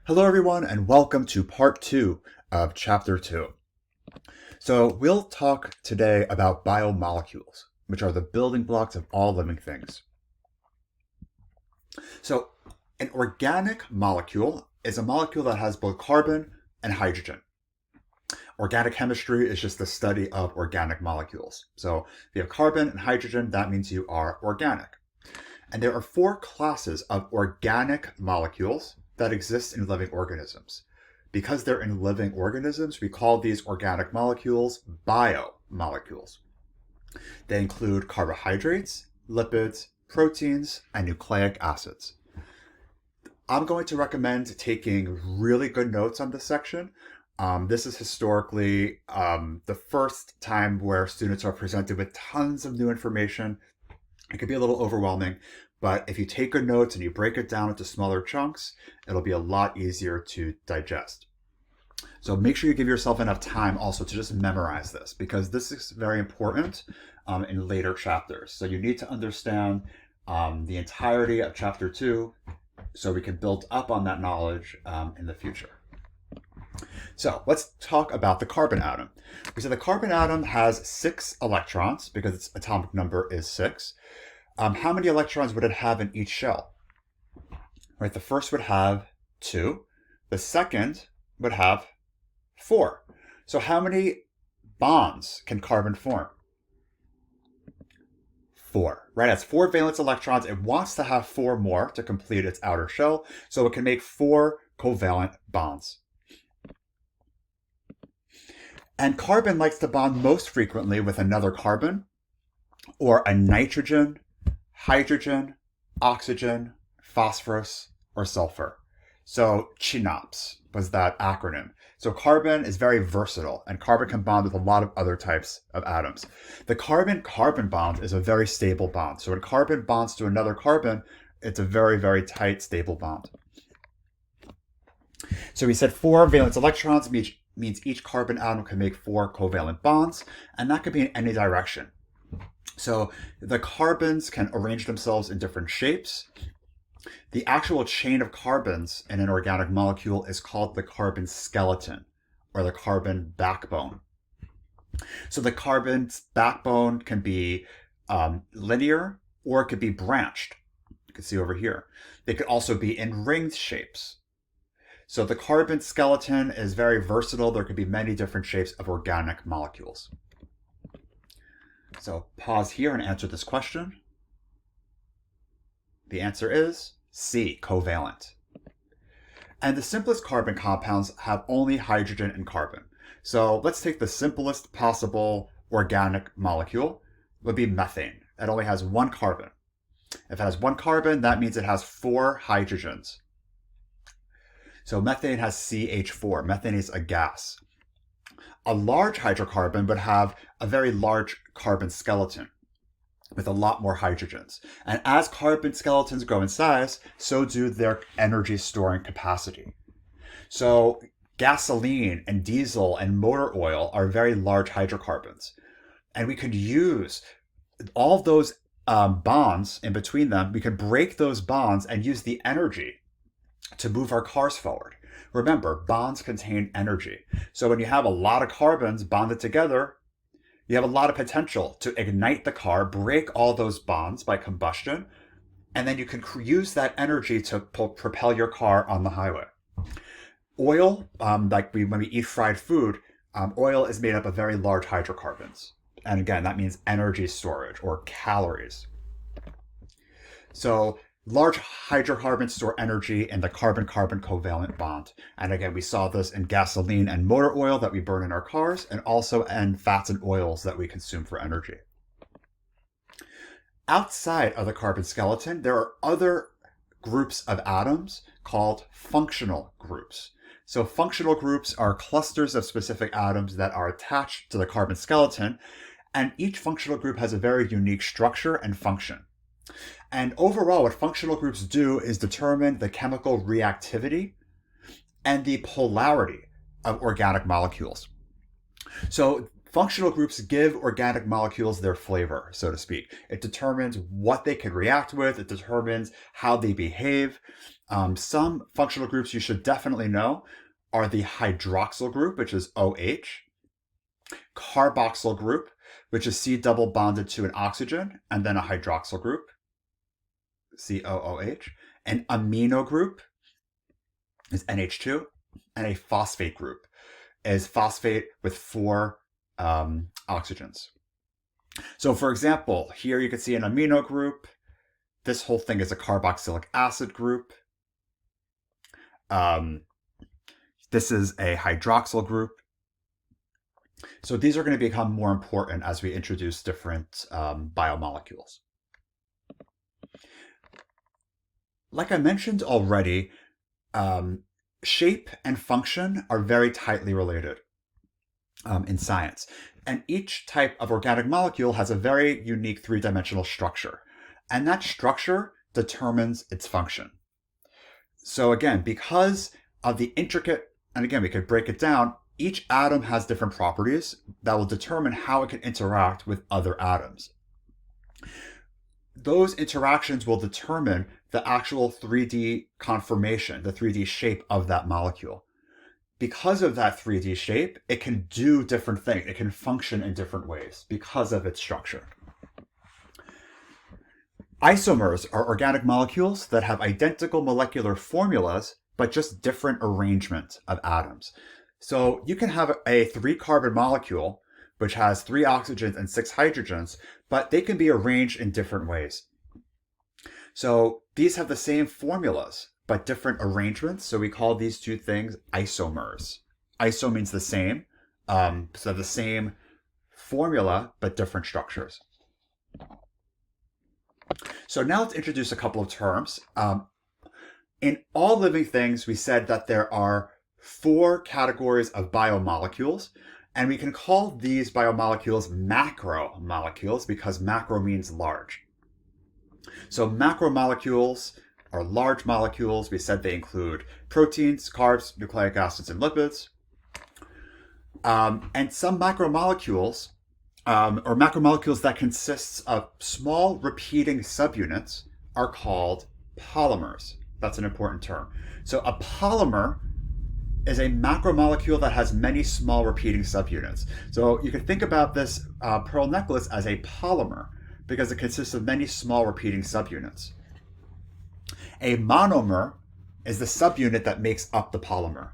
Hello everyone and welcome to part 2 of chapter 2. So we'll talk today about biomolecules, which are the building blocks of all living things. So an organic molecule is a molecule that has both carbon and hydrogen. Organic chemistry is just the study of organic molecules. So if you have carbon and hydrogen, that means you are organic. And there are 4 classes of organic molecules that exist in living organisms. Because they're in living organisms, we call these organic molecules biomolecules. They include carbohydrates, lipids, proteins, and nucleic acids. I'm going to recommend taking really good notes on this section. This is historically the first time where students are presented with tons of new information. It can be a little overwhelming, but if you take good notes and you break it down into smaller chunks, it'll be a lot easier to digest. So make sure you give yourself enough time also to just memorize this, because this is very important in later chapters. So you need to understand the entirety of chapter 2 so we can build up on that knowledge in the future. So let's talk about the carbon atom. We said the carbon atom has 6 electrons because its atomic number is 6. How many electrons would it have in each shell? Right, the first would have 2. The second would have 4. So how many bonds can carbon form? 4, right? It has 4 valence electrons. It wants to have 4 more to complete its outer shell, so it can make 4 covalent bonds. And carbon likes to bond most frequently with another carbon, or a nitrogen, hydrogen, oxygen, phosphorus, or sulfur. So CHNOPS was that acronym. So carbon is very versatile, and carbon can bond with a lot of other types of atoms. The carbon-carbon bond is a very stable bond. So when carbon bonds to another carbon, it's a very, very tight, stable bond. So we said 4 valence electrons means each carbon atom can make 4 covalent bonds, and that could be in any direction. So the carbons can arrange themselves in different shapes. The actual chain of carbons in an organic molecule is called the carbon skeleton, or the carbon backbone. So the carbon's backbone can be linear, or it could be branched. You can see over here. They could also be in ringed shapes. So the carbon skeleton is very versatile. There could be many different shapes of organic molecules. So pause here and answer this question. The answer is C, covalent. And the simplest carbon compounds have only hydrogen and carbon. So let's take the simplest possible organic molecule, would be methane. It only has 1 carbon. If it has 1 carbon, that means it has 4 hydrogens. So methane has CH4. Methane is a gas. A large hydrocarbon would have a very large carbon skeleton with a lot more hydrogens. And as carbon skeletons grow in size, so do their energy storing capacity. So gasoline and diesel and motor oil are very large hydrocarbons. And we could use all of those bonds in between them. We could break those bonds and use the energy to move our cars forward. Remember, bonds contain energy. So when you have a lot of carbons bonded together, you have a lot of potential to ignite the car, break all those bonds by combustion, and then you can use that energy to propel your car on the highway. Oil, when we eat fried food, oil is made up of very large hydrocarbons. And again, that means energy storage or calories. So large hydrocarbons store energy in the carbon-carbon covalent bond. And again, we saw this in gasoline and motor oil that we burn in our cars, and also in fats and oils that we consume for energy. Outside of the carbon skeleton, there are other groups of atoms called functional groups. So functional groups are clusters of specific atoms that are attached to the carbon skeleton, and each functional group has a very unique structure and function. And overall, what functional groups do is determine the chemical reactivity and the polarity of organic molecules. So Functional groups give organic molecules their flavor, so to speak. It determines what they can react with. It determines how they behave. Some functional groups you should definitely know are the hydroxyl group, which is OH, carboxyl group, which is C double bonded to an oxygen, and then a hydroxyl group, COOH. An amino group is NH2, and a phosphate group is phosphate with 4 oxygens. So for example, here you can see an amino group. This whole thing is a carboxylic acid group. This is a hydroxyl group. So these are going to become more important as we introduce different biomolecules. Like I mentioned already, shape and function are very tightly related in science. And each type of organic molecule has a very unique 3-dimensional structure. And that structure determines its function. So again, because of the intricate, and again, we could break it down, each atom has different properties that will determine how it can interact with other atoms. Those interactions will determine the actual 3D conformation, the 3D shape of that molecule. Because of that 3D shape, it can do different things. It can function in different ways because of its structure. Isomers are organic molecules that have identical molecular formulas, but just different arrangement of atoms. So you can have a 3-carbon molecule, which has 3 oxygens and 6 hydrogens, but they can be arranged in different ways. So these have the same formulas, but different arrangements. So we call these two things isomers. Iso means the same. So the same formula, but different structures. So now let's introduce a couple of terms. In all living things, we said that there are 4 categories of biomolecules, and we can call these biomolecules macromolecules because macro means large. So macromolecules are large molecules. We said they include proteins, carbs, nucleic acids, and lipids. And some macromolecules, or macromolecules that consists of small repeating subunits, are called polymers. That's an important term. So a polymer is a macromolecule that has many small repeating subunits. So you can think about this pearl necklace as a polymer because it consists of many small repeating subunits. A monomer is the subunit that makes up the polymer.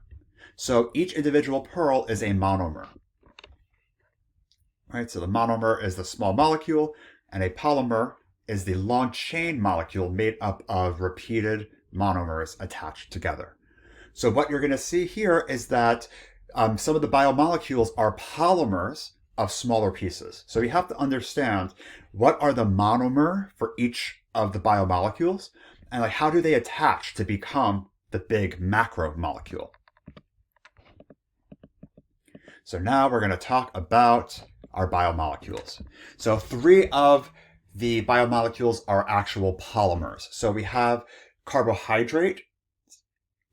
So each individual pearl is a monomer. Right, so the monomer is the small molecule, and a polymer is the long chain molecule made up of repeated monomers attached together. So what you're going to see here is that some of the biomolecules are polymers of smaller pieces. So you have to understand what are the monomer for each of the biomolecules, and like how do they attach to become the big macromolecule. So now we're going to talk about our biomolecules. So 3 of the biomolecules are actual polymers. So we have carbohydrate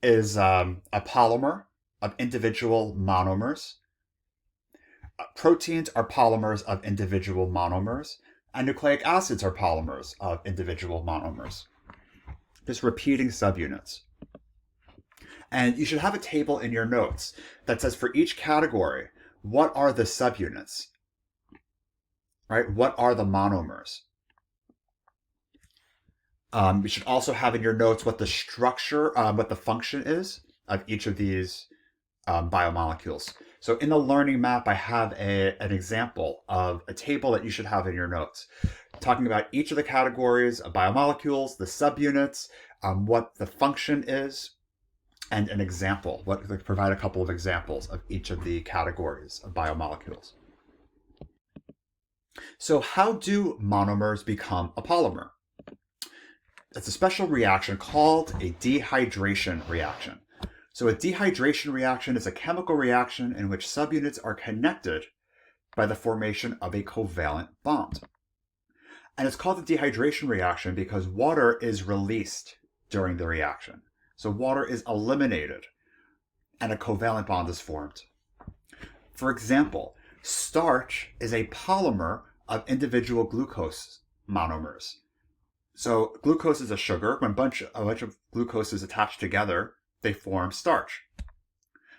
is a polymer of individual monomers. Proteins are polymers of individual monomers, and nucleic acids are polymers of individual monomers. Just repeating subunits. And you should have a table in your notes that says for each category, what are the subunits? Right? What are the monomers? You should also have in your notes what the structure, what the function is of each of these biomolecules. So in the learning map, I have an example of a table that you should have in your notes, talking about each of the categories of biomolecules, the subunits, what the function is, and an example. Provide a couple of examples of each of the categories of biomolecules. So how do monomers become a polymer? It's a special reaction called a dehydration reaction. So a dehydration reaction is a chemical reaction in which subunits are connected by the formation of a covalent bond. And it's called the dehydration reaction because water is released during the reaction. So water is eliminated and a covalent bond is formed. For example, Starch is a polymer of individual glucose monomers. So glucose is a sugar. When a bunch of glucose is attached together, they form starch.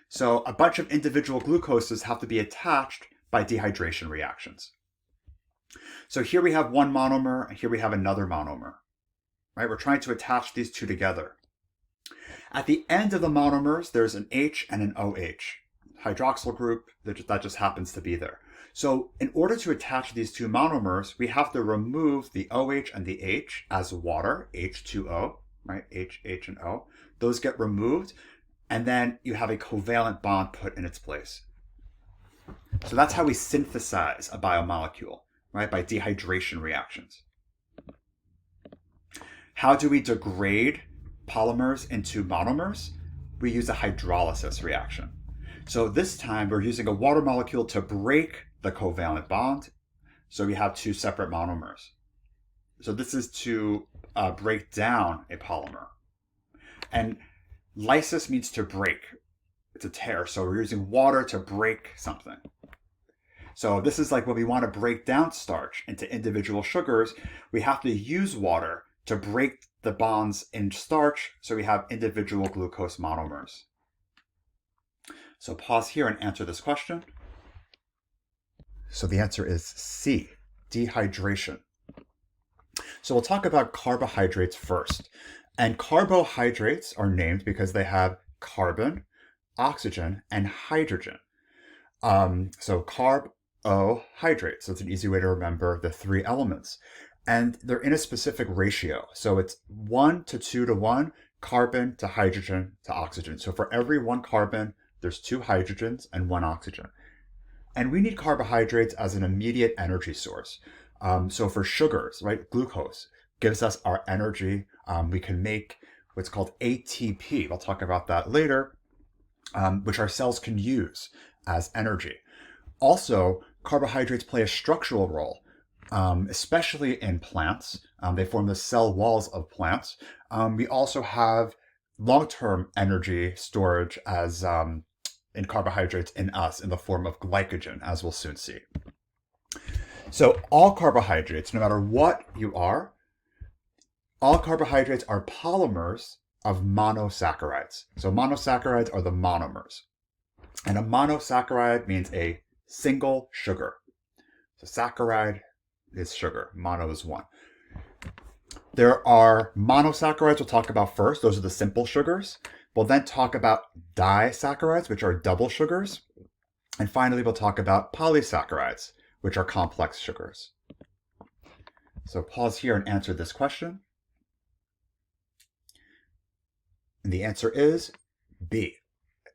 So a bunch of individual glucoses have to be attached by dehydration reactions. So here we have one monomer, and here we have another monomer. Right? We're trying to attach these two together. At the end of the monomers, there's an H and an OH, hydroxyl group that just happens to be there. So in order to attach these two monomers, we have to remove the OH and the H as water, H2O, right? H, and O. Those get removed, and then you have a covalent bond put in its place. So that's how we synthesize a biomolecule, right? By dehydration reactions. How do we degrade polymers into monomers? We use a hydrolysis reaction. So this time we're using a water molecule to break the covalent bond. So we have two separate monomers. So this is to break down a polymer. And lysis means to break. It's a tear. So we're using water to break something. So this is like when we want to break down starch into individual sugars, we have to use water to break the bonds in starch so we have individual glucose monomers. So pause here and answer this question. So the answer is C, dehydration. So we'll talk about carbohydrates first. And carbohydrates are named because they have carbon, oxygen, and hydrogen. So carbohydrates. So it's an easy way to remember the three elements. And they're in a specific ratio. So it's 1 to 2 to 1, carbon to hydrogen to oxygen. So for every one carbon, there's two hydrogens and one oxygen. And we need carbohydrates as an immediate energy source. So for sugars, right, glucose gives us our energy. We can make what's called ATP. I'll talk about that later, which our cells can use as energy. Also, carbohydrates play a structural role, especially in plants. They form the cell walls of plants. We also have long-term energy storage as in carbohydrates in us in the form of glycogen, as we'll soon see. So all carbohydrates, no matter what you are, all carbohydrates are polymers of monosaccharides. So monosaccharides are the monomers. And a monosaccharide means a single sugar. So saccharide is sugar. Mono is one. There are monosaccharides we'll talk about first. Those are the simple sugars. We'll then talk about disaccharides, which are double sugars. And finally, we'll talk about polysaccharides, which are complex sugars. So pause here and answer this question. And the answer is B.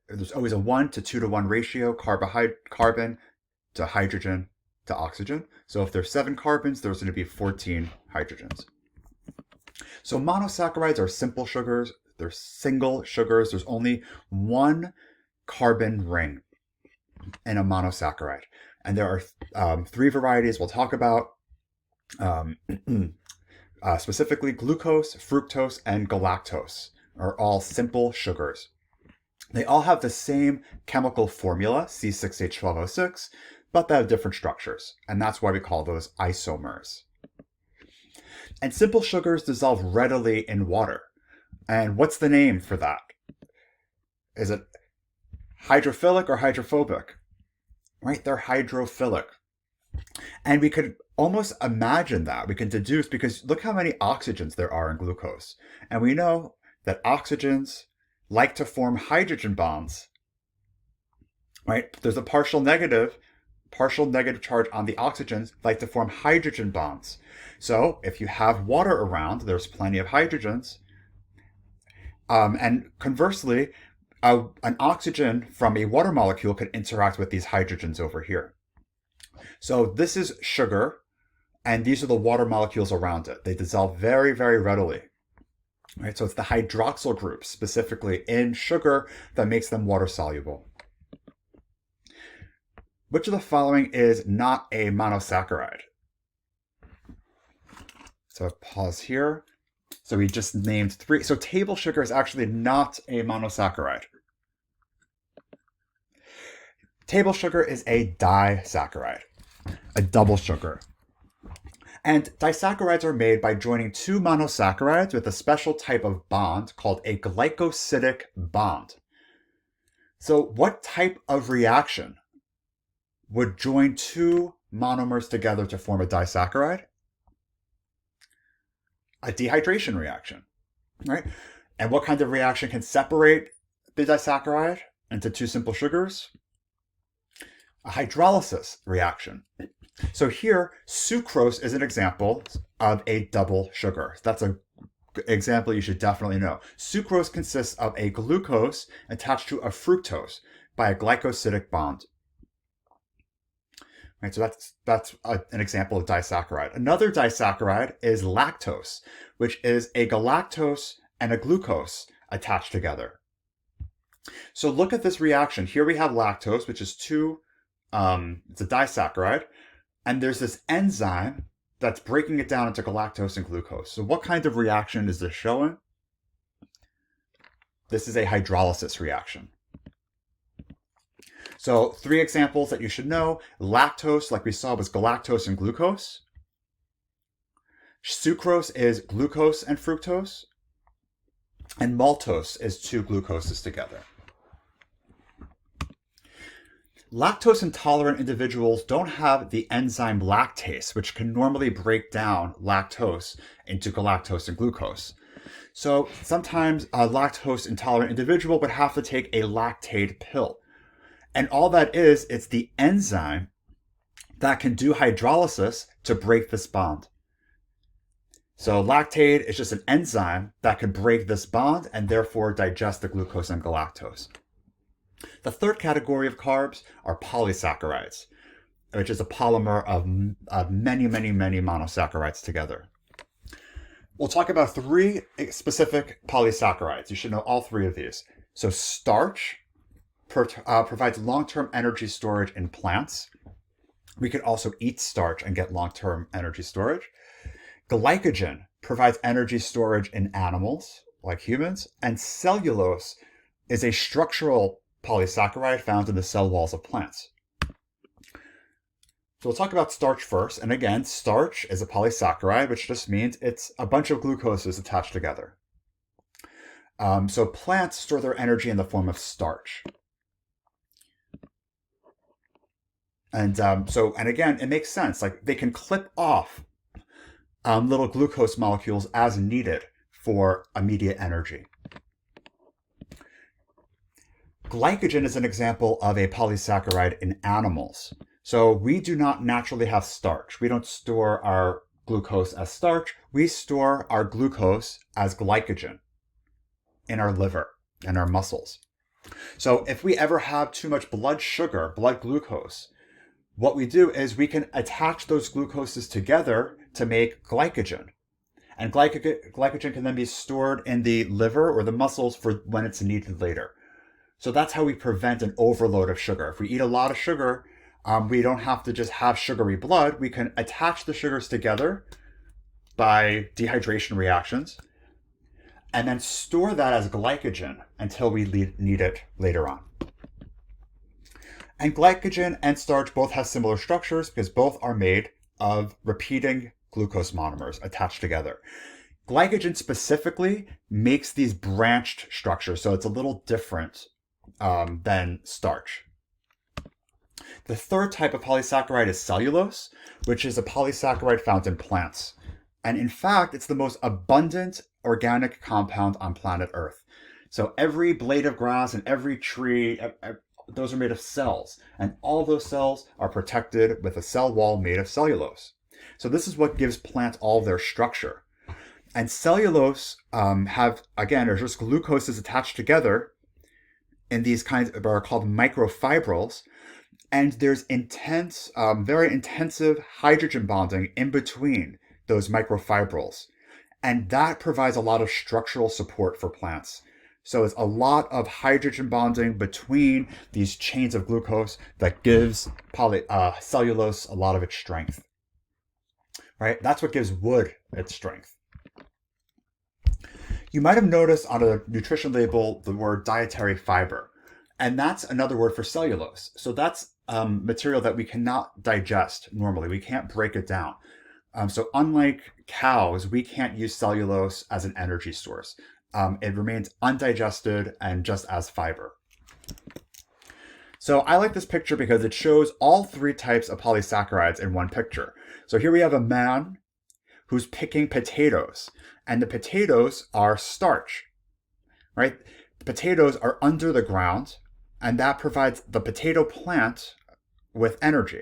There's always a 1 to 2 to 1 ratio, carbon to hydrogen to oxygen. So if there's 7 carbons, there's going to be 14 hydrogens. So monosaccharides are simple sugars. They're single sugars. There's only one carbon ring in a monosaccharide. And there are 3 varieties we'll talk about, specifically glucose, fructose, and galactose are all simple sugars. They all have the same chemical formula, C6H12O6, but they have different structures. And that's why we call those isomers. And simple sugars dissolve readily in water. And what's the name for that? Is it hydrophilic or hydrophobic? Right, they're hydrophilic. And we could almost imagine that. We can deduce, because look how many oxygens there are in glucose. And we know that oxygens like to form hydrogen bonds. Right? There's a partial negative charge on the oxygens like to form hydrogen bonds. So if you have water around, there's plenty of hydrogens. And conversely, an oxygen from a water molecule could interact with these hydrogens over here. So this is sugar, and these are the water molecules around it. They dissolve very, very readily. Right? So it's the hydroxyl group, specifically in sugar, that makes them water soluble. Which of the following is not a monosaccharide? So pause here. So we just named 3. So table sugar is actually not a monosaccharide. Table sugar is a disaccharide, a double sugar. And disaccharides are made by joining two monosaccharides with a special type of bond called a glycosidic bond. So what type of reaction would join two monomers together to form a disaccharide? A dehydration reaction, right? And what kind of reaction can separate the disaccharide into two simple sugars? A hydrolysis reaction. So here, sucrose is an example of a double sugar. That's an example you should definitely know. Sucrose consists of a glucose attached to a fructose by a glycosidic bond. Right, so that's an example of disaccharide. Another disaccharide is lactose, which is a galactose and a glucose attached together. So look at this reaction. Here we have lactose, which is it's a disaccharide, and there's this enzyme that's breaking it down into galactose and glucose. So what kind of reaction is this showing? This is a hydrolysis reaction. So 3 examples that you should know. Lactose, like we saw, was galactose and glucose. Sucrose is glucose and fructose. And maltose is 2 glucoses together. Lactose intolerant individuals don't have the enzyme lactase, which can normally break down lactose into galactose and glucose. So sometimes a lactose intolerant individual would have to take a lactate pill. And all that is, it's the enzyme that can do hydrolysis to break this bond. So lactate is just an enzyme that can break this bond and therefore digest the glucose and galactose. The third category of carbs are polysaccharides, which is a polymer of many monosaccharides together. We'll talk about 3 specific polysaccharides. You should know all 3 of these. So starch provides long-term energy storage in plants. We could also eat starch and get long-term energy storage. Glycogen provides energy storage in animals, like humans. And cellulose is a structural polysaccharide found in the cell walls of plants. So we'll talk about starch first. And again, starch is a polysaccharide, which just means it's a bunch of glucoses attached together. So plants store their energy in the form of starch. And again, it makes sense. Like they can clip off little glucose molecules as needed for immediate energy. Glycogen is an example of a polysaccharide in animals. So we do not naturally have starch. We don't store our glucose as starch. We store our glucose as glycogen in our liver and our muscles. So if we ever have too much blood sugar, blood glucose, what we do is we can attach those glucoses together to make glycogen. And glycogen can then be stored in the liver or the muscles for when it's needed later. So that's how we prevent an overload of sugar. If we eat a lot of sugar, we don't have to just have sugary blood. We can attach the sugars together by dehydration reactions and then store that as glycogen until we need it later on. And glycogen and starch both have similar structures because both are made of repeating glucose monomers attached together. Glycogen specifically makes these branched structures, so it's a little different than starch. The third type of polysaccharide is cellulose, which is a polysaccharide found in plants. And in fact, it's the most abundant organic compound on planet Earth. So every blade of grass and every tree, those are made of cells. And all those cells are protected with a cell wall made of cellulose. So this is what gives plants all their structure. And cellulose there's just glucoses attached together in these kinds of are called microfibrils. And there's intense, very intensive hydrogen bonding in between those microfibrils. And that provides a lot of structural support for plants. So it's a lot of hydrogen bonding between these chains of glucose that gives cellulose a lot of its strength. Right? That's what gives wood its strength. You might have noticed on a nutrition label the word dietary fiber. And that's another word for cellulose. So that's material that we cannot digest normally. We can't break it down. So unlike cows, we can't use cellulose as an energy source. It remains undigested and just as fiber. So I like this picture because it shows all three types of polysaccharides in one picture. So here we have a man who's picking potatoes, and the potatoes are starch, right? The potatoes are under the ground, and that provides the potato plant with energy.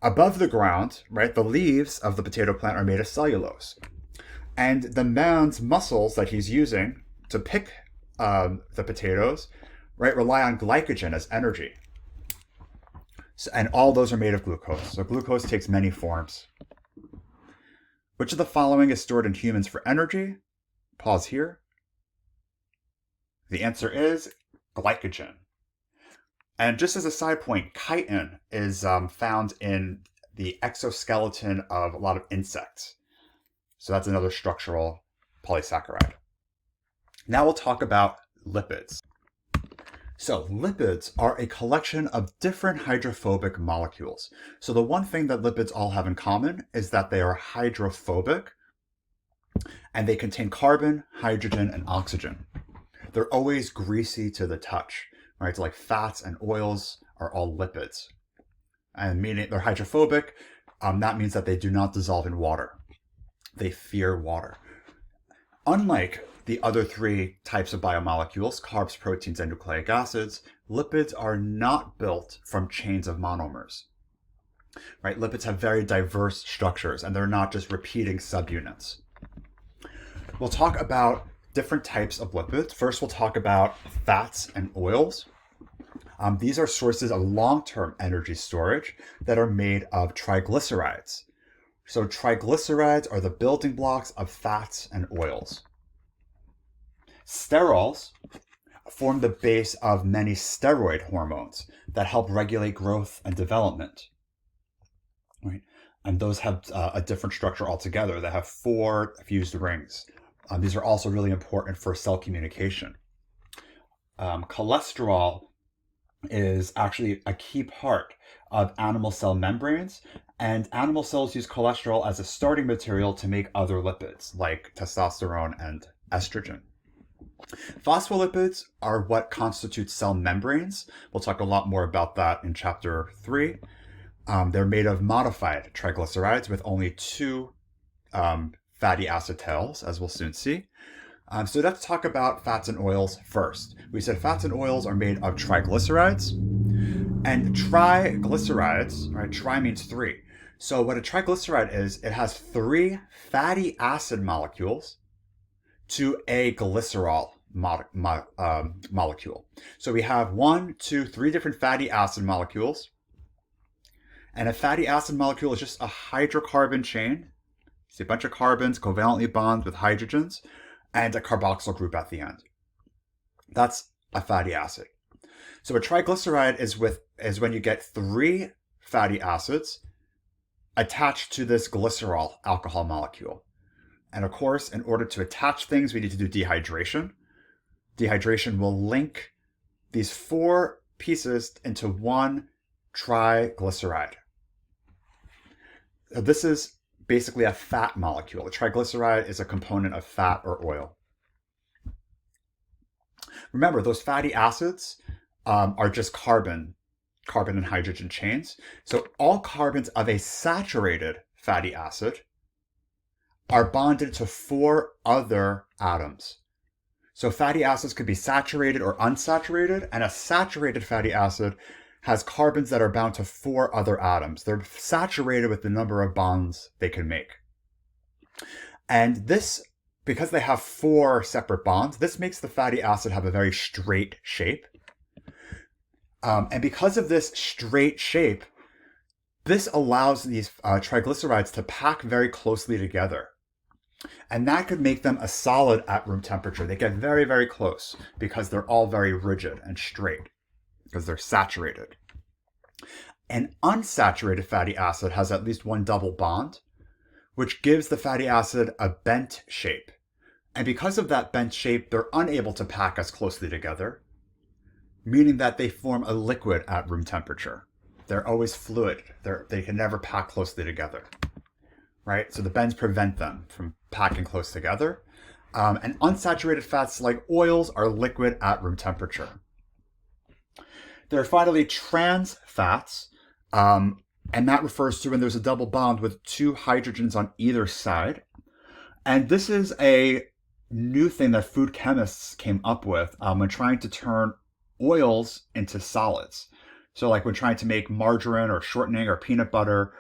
Above the ground, right, the leaves of the potato plant are made of cellulose. And the man's muscles that he's using to pick the potatoes, right, rely on glycogen as energy. So, and all those are made of glucose. So glucose takes many forms. Which of the following is stored in humans for energy? Pause here. The answer is glycogen. And just as a side point, chitin is found in the exoskeleton of a lot of insects. So that's another structural polysaccharide. Now we'll talk about lipids. So lipids are a collection of different hydrophobic molecules. So the one thing that lipids all have in common is that they are hydrophobic and they contain carbon, hydrogen, and oxygen. They're always greasy to the touch, right? So like fats and oils are all lipids. And meaning they're hydrophobic, that means that they do not dissolve in water. They fear water. Unlike the other three types of biomolecules, carbs, proteins, and nucleic acids, lipids are not built from chains of monomers. Right? Lipids have very diverse structures, and they're not just repeating subunits. We'll talk about different types of lipids. First, we'll talk about fats and oils. These are sources of long-term energy storage that are made of triglycerides. So triglycerides are the building blocks of fats and oils. Sterols form the base of many steroid hormones that help regulate growth and development. Right? And those have a different structure altogether. They have 4 fused rings. These are also really important for cell communication. Cholesterol is actually a key part of animal cell membranes, and animal cells use cholesterol as a starting material to make other lipids like testosterone and estrogen. Phospholipids are what constitutes cell membranes. We'll talk a lot more about that in chapter 3. They're made of modified triglycerides with only 2 fatty acid tails, as we'll soon see. So let's talk about fats and oils first. We said fats and oils are made of triglycerides. And triglycerides, right? Tri means 3. So what a triglyceride is, it has 3 fatty acid molecules to a glycerol molecule. So we have 1, 2, 3 different fatty acid molecules. And a fatty acid molecule is just a hydrocarbon chain. See a bunch of carbons covalently bond with hydrogens and a carboxyl group at the end. That's a fatty acid. So a triglyceride is when you get 3 fatty acids attached to this glycerol alcohol molecule. And of course, in order to attach things, we need to do dehydration. Dehydration will link these 4 pieces into one triglyceride. This is basically a fat molecule. A triglyceride is a component of fat or oil. Remember, those fatty acids are just carbon and hydrogen chains. So all carbons of a saturated fatty acid are bonded to 4 other atoms. So fatty acids could be saturated or unsaturated, and a saturated fatty acid has carbons that are bound to 4 other atoms. They're saturated with the number of bonds they can make. And this, because they have 4 separate bonds, this makes the fatty acid have a very straight shape. And because of this straight shape, this allows these triglycerides to pack very closely together. And that could make them a solid at room temperature. They get very, very close because they're all very rigid and straight because they're saturated. An unsaturated fatty acid has at least 1 double bond, which gives the fatty acid a bent shape. And because of that bent shape, they're unable to pack as closely together. meaning that they form a liquid at room temperature. They're always fluid. They can never pack closely together, right? So the bends prevent them from packing close together. And unsaturated fats like oils are liquid at room temperature. There are finally trans fats, and that refers to when there's a double bond with two hydrogens on either side. And this is a new thing that food chemists came up with when trying to turn oils into solids. So like when trying to make margarine or shortening or peanut butter,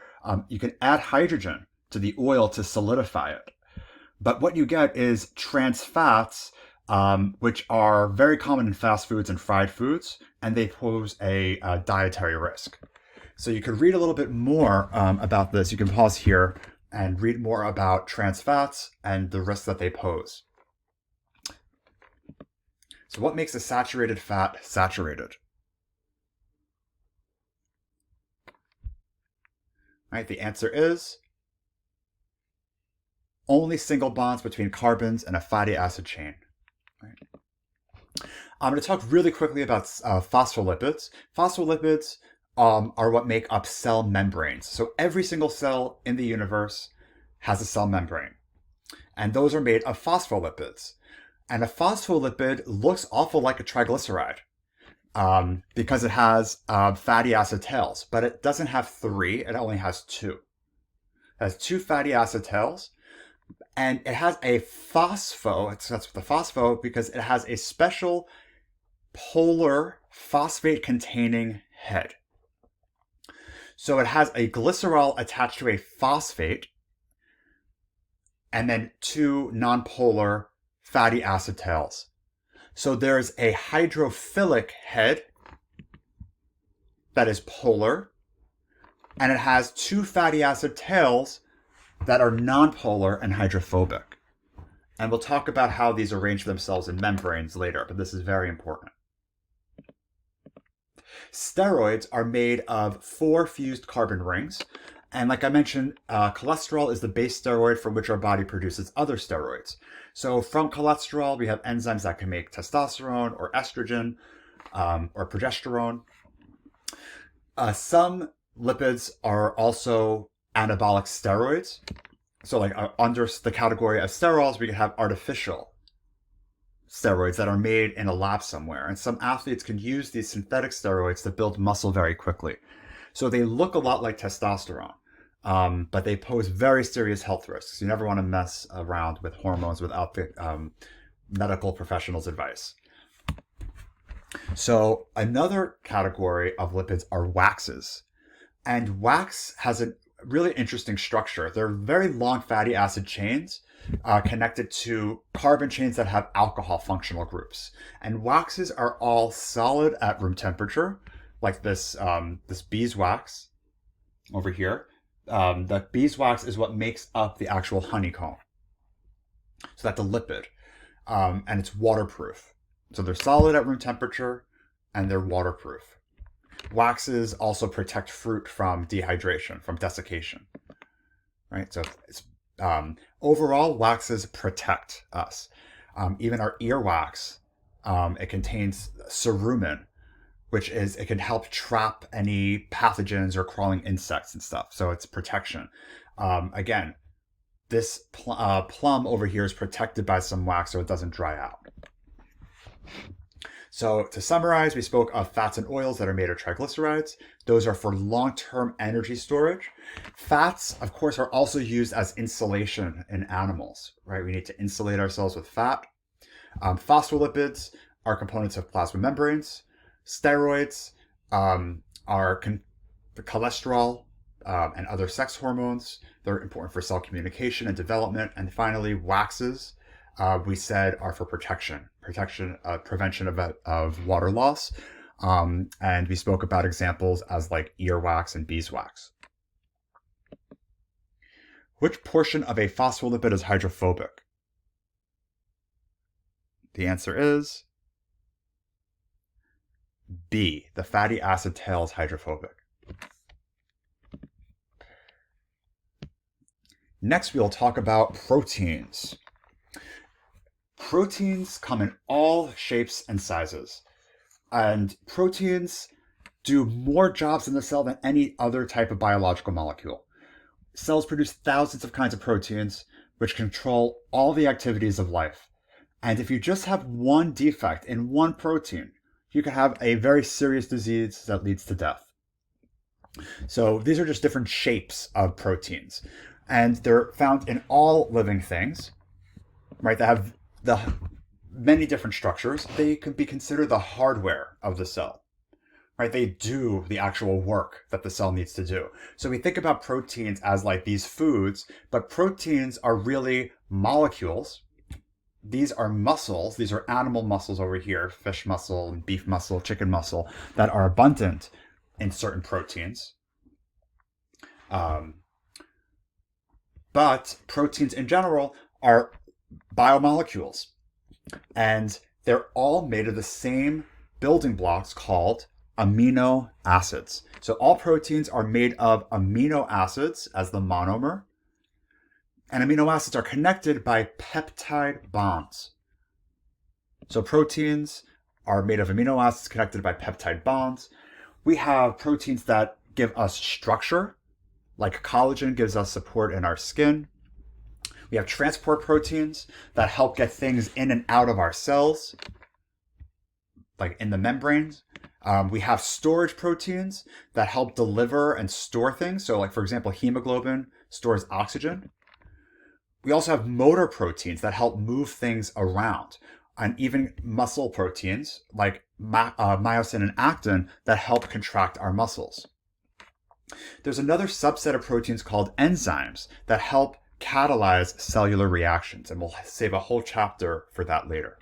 you can add hydrogen to the oil to solidify it. But what you get is trans fats, which are very common in fast foods and fried foods, and they pose a dietary risk. So you could read a little bit more about this. You can pause here and read more about trans fats and the risks that they pose. So what makes a saturated fat saturated? Right, the answer is only single bonds between carbons and a fatty acid chain. Right. I'm going to talk really quickly about phospholipids. Phospholipids are what make up cell membranes. So every single cell in the universe has a cell membrane. And those are made of phospholipids. And a phospholipid looks awful like a triglyceride because it has fatty acid tails, but it doesn't have three, it only has two. It has two fatty acid tails, and it has a phospho, that's the phospho, because it has a special polar phosphate-containing head. So it has a glycerol attached to a phosphate, and then two nonpolar fatty acid tails. So there's a hydrophilic head that is polar, and it has two fatty acid tails that are nonpolar and hydrophobic. And we'll talk about how these arrange themselves in membranes later, but this is very important. Steroids are made of 4 fused carbon rings. And like I mentioned, cholesterol is the base steroid from which our body produces other steroids. So from cholesterol, we have enzymes that can make testosterone or estrogen or progesterone. Some lipids are also anabolic steroids. So like under the category of sterols, we can have artificial steroids that are made in a lab somewhere. And some athletes can use these synthetic steroids to build muscle very quickly. So they look a lot like testosterone, but they pose very serious health risks. You never want to mess around with hormones without the medical professional's advice. So another category of lipids are waxes. And wax has a really interesting structure. They're very long fatty acid chains connected to carbon chains that have alcohol functional groups. And waxes are all solid at room temperature, like this beeswax over here. The beeswax is what makes up the actual honeycomb. So that's a lipid, and it's waterproof. So they're solid at room temperature, and they're waterproof. Waxes also protect fruit from dehydration, from desiccation, right? So it's, overall, waxes protect us. Even our earwax, it contains cerumen, which is, it can help trap any pathogens or crawling insects and stuff. So it's protection. Again, this plum over here is protected by some wax so it doesn't dry out. So to summarize, we spoke of fats and oils that are made of triglycerides. Those are for long-term energy storage. Fats, of course, are also used as insulation in animals, right? We need to insulate ourselves with fat. Phospholipids are components of plasma membranes. Steroids are the cholesterol and other sex hormones. They're important for cell communication and development. And finally, waxes, we said, are for prevention of water loss. And we spoke about examples as like earwax and beeswax. Which portion of a phospholipid is hydrophobic? The answer is B. The fatty acid tail is hydrophobic. Next, we'll talk about proteins. Proteins come in all shapes and sizes. And proteins do more jobs in the cell than any other type of biological molecule. Cells produce thousands of kinds of proteins, which control all the activities of life. And if you just have one defect in one protein, you can have a very serious disease that leads to death. So these are just different shapes of proteins. And they're found in all living things, right? They have the many different structures. They can be considered the hardware of the cell, right? They do the actual work that the cell needs to do. So we think about proteins as like these foods, but proteins are really molecules. These are muscles. These are animal muscles over here, fish muscle, beef muscle, chicken muscle, that are abundant in certain proteins. But proteins in general are biomolecules. And they're all made of the same building blocks called amino acids. So all proteins are made of amino acids as the monomer. And amino acids are connected by peptide bonds. So proteins are made of amino acids connected by peptide bonds. We have proteins that give us structure, like collagen gives us support in our skin. We have transport proteins that help get things in and out of our cells, like in the membranes. We have storage proteins that help deliver and store things. So like, for example, hemoglobin stores oxygen. We also have motor proteins that help move things around, and even muscle proteins like myosin and actin that help contract our muscles. There's another subset of proteins called enzymes that help catalyze cellular reactions, and we'll save a whole chapter for that later.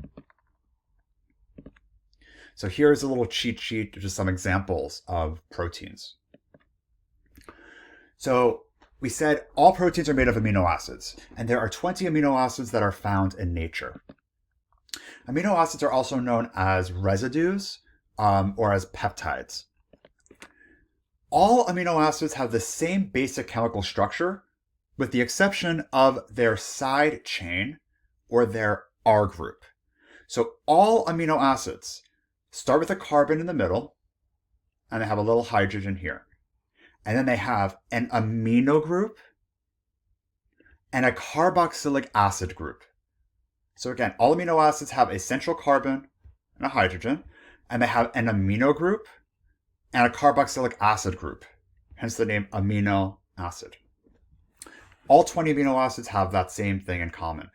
So here's a little cheat sheet, just some examples of proteins. So we said all proteins are made of amino acids, and there are 20 amino acids that are found in nature. Amino acids are also known as residues or as peptides. All amino acids have the same basic chemical structure, with the exception of their side chain or their R group. So all amino acids start with a carbon in the middle, and they have a little hydrogen here. And then they have an amino group and a carboxylic acid group. So again, all amino acids have a central carbon and a hydrogen, and they have an amino group and a carboxylic acid group, hence the name amino acid. All 20 amino acids have that same thing in common.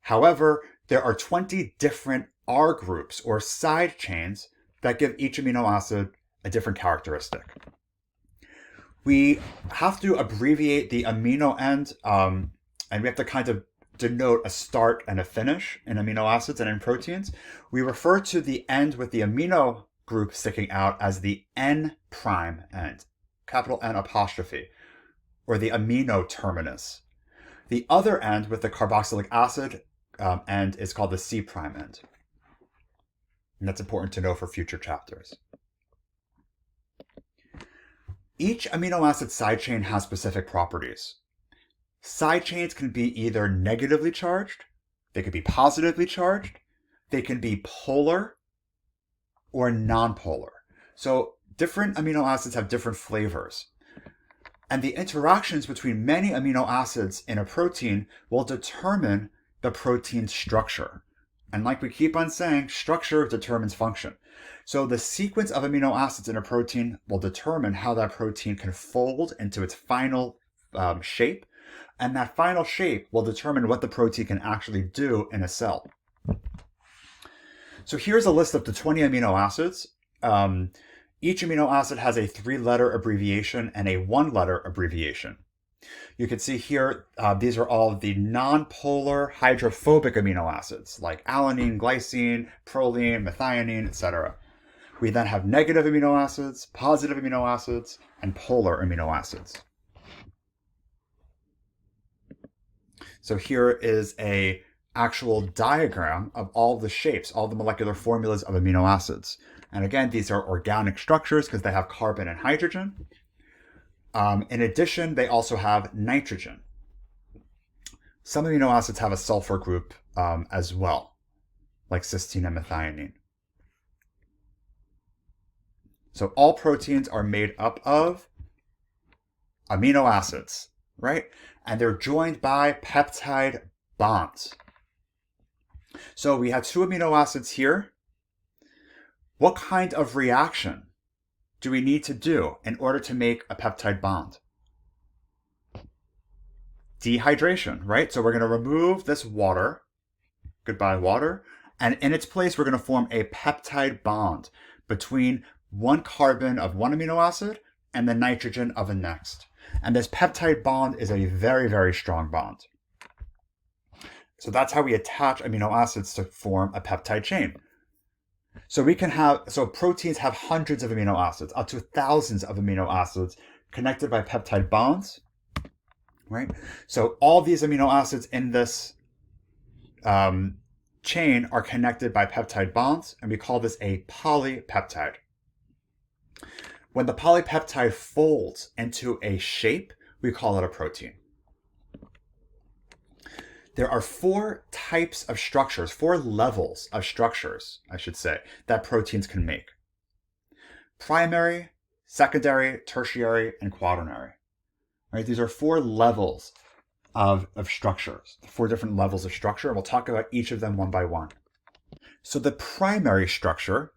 However, there are 20 different R groups or side chains that give each amino acid a different characteristic. We have to abbreviate the amino end, and we have to kind of denote a start and a finish in amino acids and in proteins. We refer to the end with the amino group sticking out as the N prime end, capital N apostrophe, or the amino terminus. The other end with the carboxylic acid end is called the C prime end. And that's important to know for future chapters. Each amino acid side chain has specific properties. Side chains can be either negatively charged, they can be positively charged, they can be polar or nonpolar. So different amino acids have different flavors. And the interactions between many amino acids in a protein will determine the protein's structure. And like we keep on saying, structure determines function. So the sequence of amino acids in a protein will determine how that protein can fold into its final shape. And that final shape will determine what the protein can actually do in a cell. So here's a list of the 20 amino acids. Each amino acid has a 3-letter abbreviation and a 1-letter abbreviation. You can see here, these are all the non-polar hydrophobic amino acids like alanine, glycine, proline, methionine, etc. We then have negative amino acids, positive amino acids, and polar amino acids. So here is a actual diagram of all the shapes, all the molecular formulas of amino acids. And again, these are organic structures because they have carbon and hydrogen. In addition, they also have nitrogen. Some amino acids have a sulfur group as well, like cysteine and methionine. So all proteins are made up of amino acids, right? And they're joined by peptide bonds. So we have two amino acids here. What kind of reaction do we need to do in order to make a peptide bond? Dehydration, right? So we're going to remove this water, goodbye water, and in its place we're going to form a peptide bond between one carbon of one amino acid and the nitrogen of the next. And this peptide bond is a very, very strong bond. So that's how we attach amino acids to form a peptide chain. So proteins have hundreds of amino acids, up to thousands of amino acids connected by peptide bonds, right? So all these amino acids in this chain are connected by peptide bonds, and we call this a polypeptide. When the polypeptide folds into a shape, we call it a protein. There are four types of structures, four levels of structures, I should say, that proteins can make. Primary, secondary, tertiary, and quaternary. Right? These are four levels of structures, four different levels of structure, and we'll talk about each of them one by one. So the primary structure,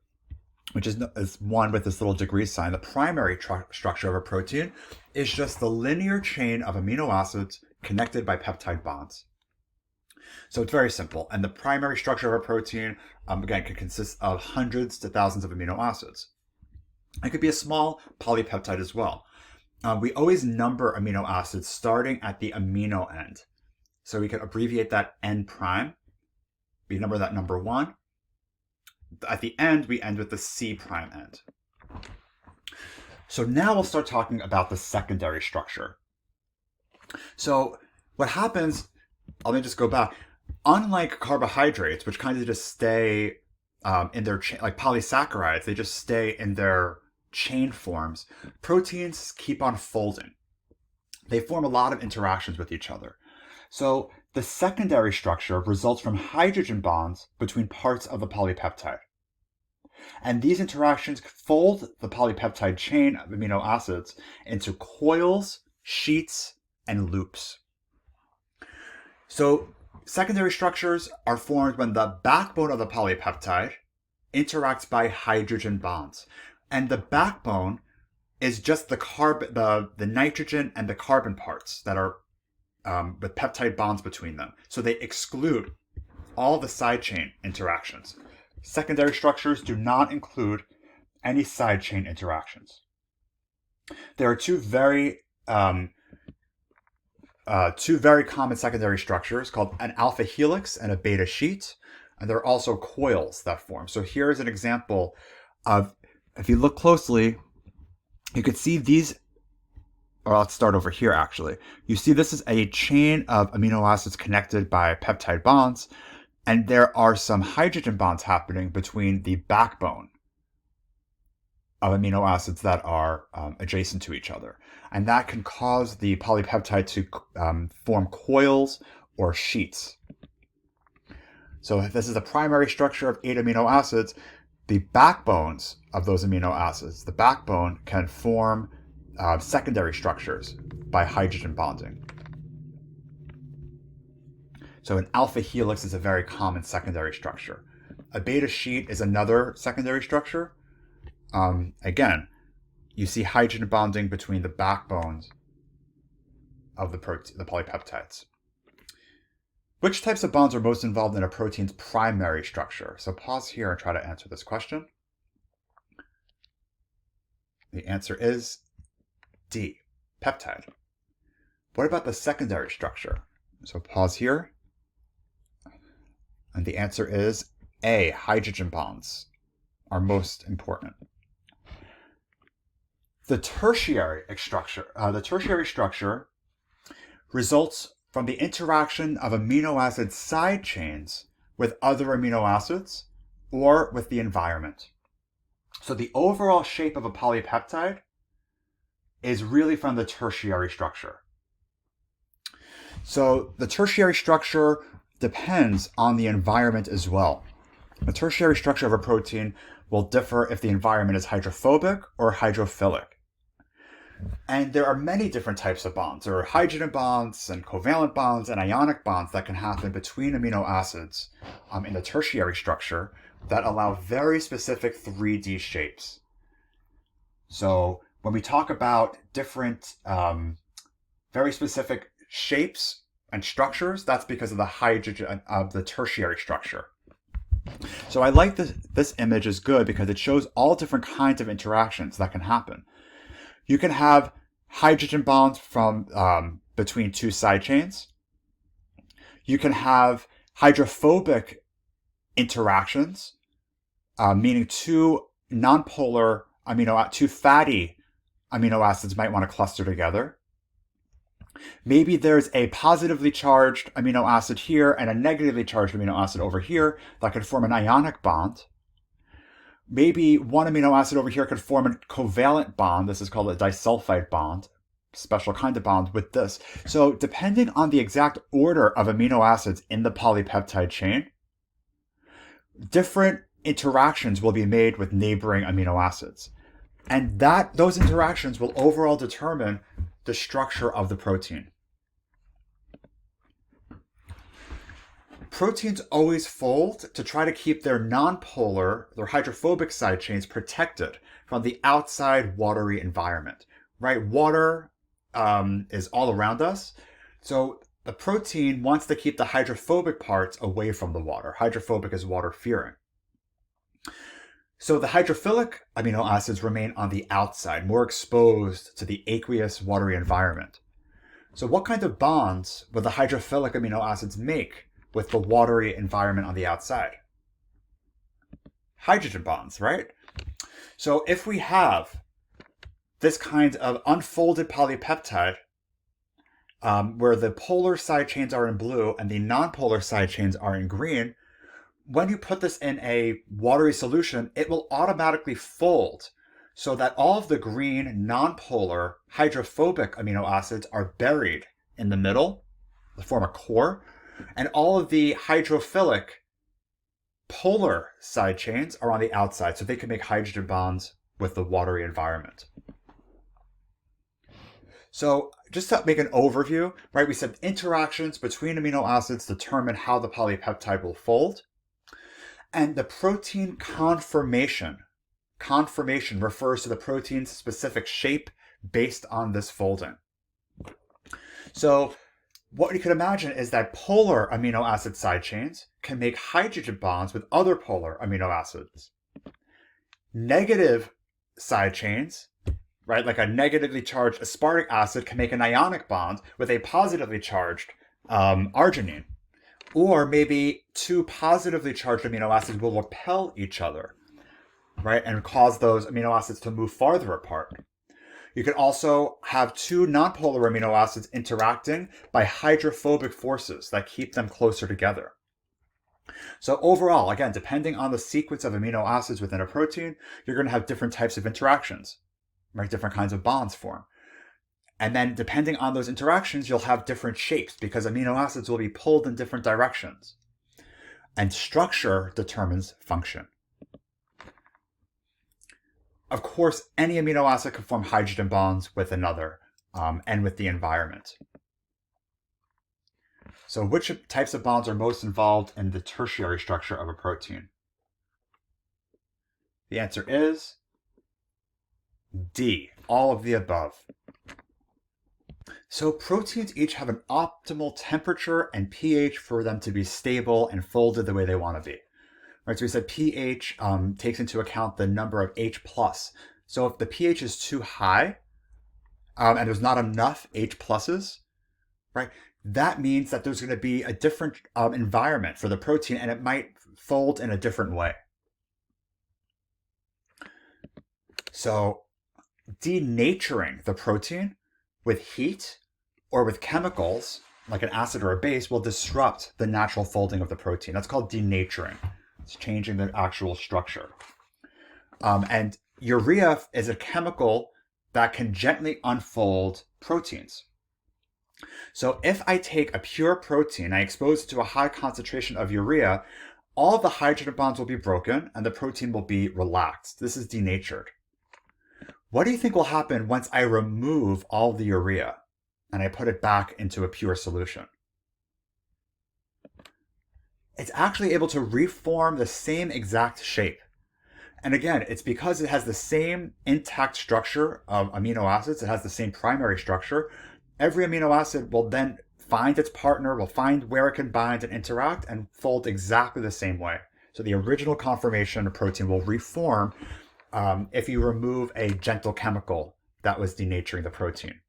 which is one with this little degree sign, the primary structure of a protein is just the linear chain of amino acids connected by peptide bonds. So it's very simple. And the primary structure of a protein, again, can consist of hundreds to thousands of amino acids. It could be a small polypeptide as well. We always number amino acids starting at the amino end. So we can abbreviate that N prime. We number that number 1. At the end, we end with the C prime end. So now we'll start talking about the secondary structure. So what happens, let me just go back. Unlike carbohydrates, which kind of just stay in their chain, like polysaccharides, they just stay in their chain forms. Proteins keep on folding. They form a lot of interactions with each other. So the secondary structure results from hydrogen bonds between parts of the polypeptide. And these interactions fold the polypeptide chain of amino acids into coils, sheets, and loops. So secondary structures are formed when the backbone of the polypeptide interacts by hydrogen bonds. And the backbone is just the nitrogen and the carbon parts that are with peptide bonds between them. So they exclude all the side chain interactions. Secondary structures do not include any side chain interactions. There are two very common secondary structures called an alpha helix and a beta sheet. And there are also coils that form. So here's an example of, if you look closely, you could see these, or let's start over here actually. You see this is a chain of amino acids connected by peptide bonds, and there are some hydrogen bonds happening between the backbone of amino acids that are adjacent to each other. And that can cause the polypeptide to form coils or sheets. So if this is the primary structure of 8 amino acids, the backbones of those amino acids, the backbone can form secondary structures by hydrogen bonding. So an alpha helix is a very common secondary structure. A beta sheet is another secondary structure. Again, you see hydrogen bonding between the backbones of the polypeptides. Which types of bonds are most involved in a protein's primary structure? So pause here and try to answer this question. The answer is D, peptide. What about the secondary structure? So pause here. And the answer is A, hydrogen bonds are most important. The tertiary structure results from the interaction of amino acid side chains with other amino acids or with the environment. So the overall shape of a polypeptide is really from the tertiary structure. So the tertiary structure depends on the environment as well. The tertiary structure of a protein will differ if the environment is hydrophobic or hydrophilic. And there are many different types of bonds. There are hydrogen bonds and covalent bonds and ionic bonds that can happen between amino acids in the tertiary structure that allow very specific 3D shapes. So when we talk about different very specific shapes and structures, that's because of the hydrogen of the tertiary structure. So I like this image is good because it shows all different kinds of interactions that can happen. You can have hydrogen bonds from between two side chains. You can have hydrophobic interactions, meaning two fatty amino acids might want to cluster together. Maybe there's a positively charged amino acid here and a negatively charged amino acid over here that could form an ionic bond. Maybe one amino acid over here could form a covalent bond. This is called a disulfide bond, special kind of bond with this. So depending on the exact order of amino acids in the polypeptide chain, different interactions will be made with neighboring amino acids. And those interactions will overall determine the structure of the protein. Proteins always fold to try to keep their nonpolar, their hydrophobic side chains protected from the outside watery environment, right? Water is all around us. So the protein wants to keep the hydrophobic parts away from the water. Hydrophobic is water-fearing. So the hydrophilic amino acids remain on the outside, more exposed to the aqueous, watery environment. So what kind of bonds would the hydrophilic amino acids make with the watery environment on the outside? Hydrogen bonds, right? So if we have this kind of unfolded polypeptide, where the polar side chains are in blue and the nonpolar side chains are in green, when you put this in a watery solution, it will automatically fold so that all of the green nonpolar hydrophobic amino acids are buried in the middle, to form a core, and all of the hydrophilic polar side chains are on the outside, so they can make hydrogen bonds with the watery environment. So just to make an overview, right, we said interactions between amino acids determine how the polypeptide will fold. And the protein conformation refers to the protein's specific shape based on this folding. So what you can imagine is that polar amino acid side chains can make hydrogen bonds with other polar amino acids. Negative side chains, right, like a negatively charged aspartic acid can make an ionic bond with a positively charged arginine. Or maybe two positively charged amino acids will repel each other, right, and cause those amino acids to move farther apart. You can also have two nonpolar amino acids interacting by hydrophobic forces that keep them closer together. So overall, again, depending on the sequence of amino acids within a protein, you're going to have different types of interactions, right? Different kinds of bonds form. And then depending on those interactions, you'll have different shapes because amino acids will be pulled in different directions. And structure determines function. Of course, any amino acid can form hydrogen bonds with another and with the environment. So which types of bonds are most involved in the tertiary structure of a protein? The answer is D, all of the above. So proteins each have an optimal temperature and pH for them to be stable and folded the way they want to be. Right, so we said pH takes into account the number of H+. So if the pH is too high and there's not enough H pluses, right, that means that there's going to be a different environment for the protein and it might fold in a different way. So denaturing the protein with heat or with chemicals, like an acid or a base, will disrupt the natural folding of the protein. That's called denaturing. It's changing the actual structure. And urea is a chemical that can gently unfold proteins. So if I take a pure protein, I expose it to a high concentration of urea, all of the hydrogen bonds will be broken and the protein will be relaxed. This is denatured. What do you think will happen once I remove all the urea and I put it back into a pure solution? It's actually able to reform the same exact shape. And again, it's because it has the same intact structure of amino acids. It has the same primary structure. Every amino acid will then find its partner, will find where it can bind and interact and fold exactly the same way. So the original conformation of protein will reform if you remove a gentle chemical that was denaturing the protein.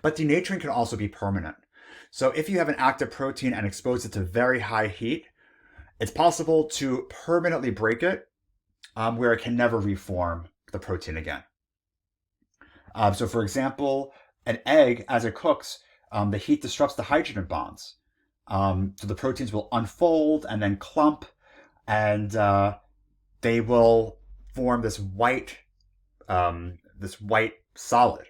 But denaturing can also be permanent. So if you have an active protein and expose it to very high heat, it's possible to permanently break it where it can never reform the protein again. So for example, an egg, as it cooks, the heat disrupts the hydrogen bonds. So the proteins will unfold and then clump, and they will form this white solid.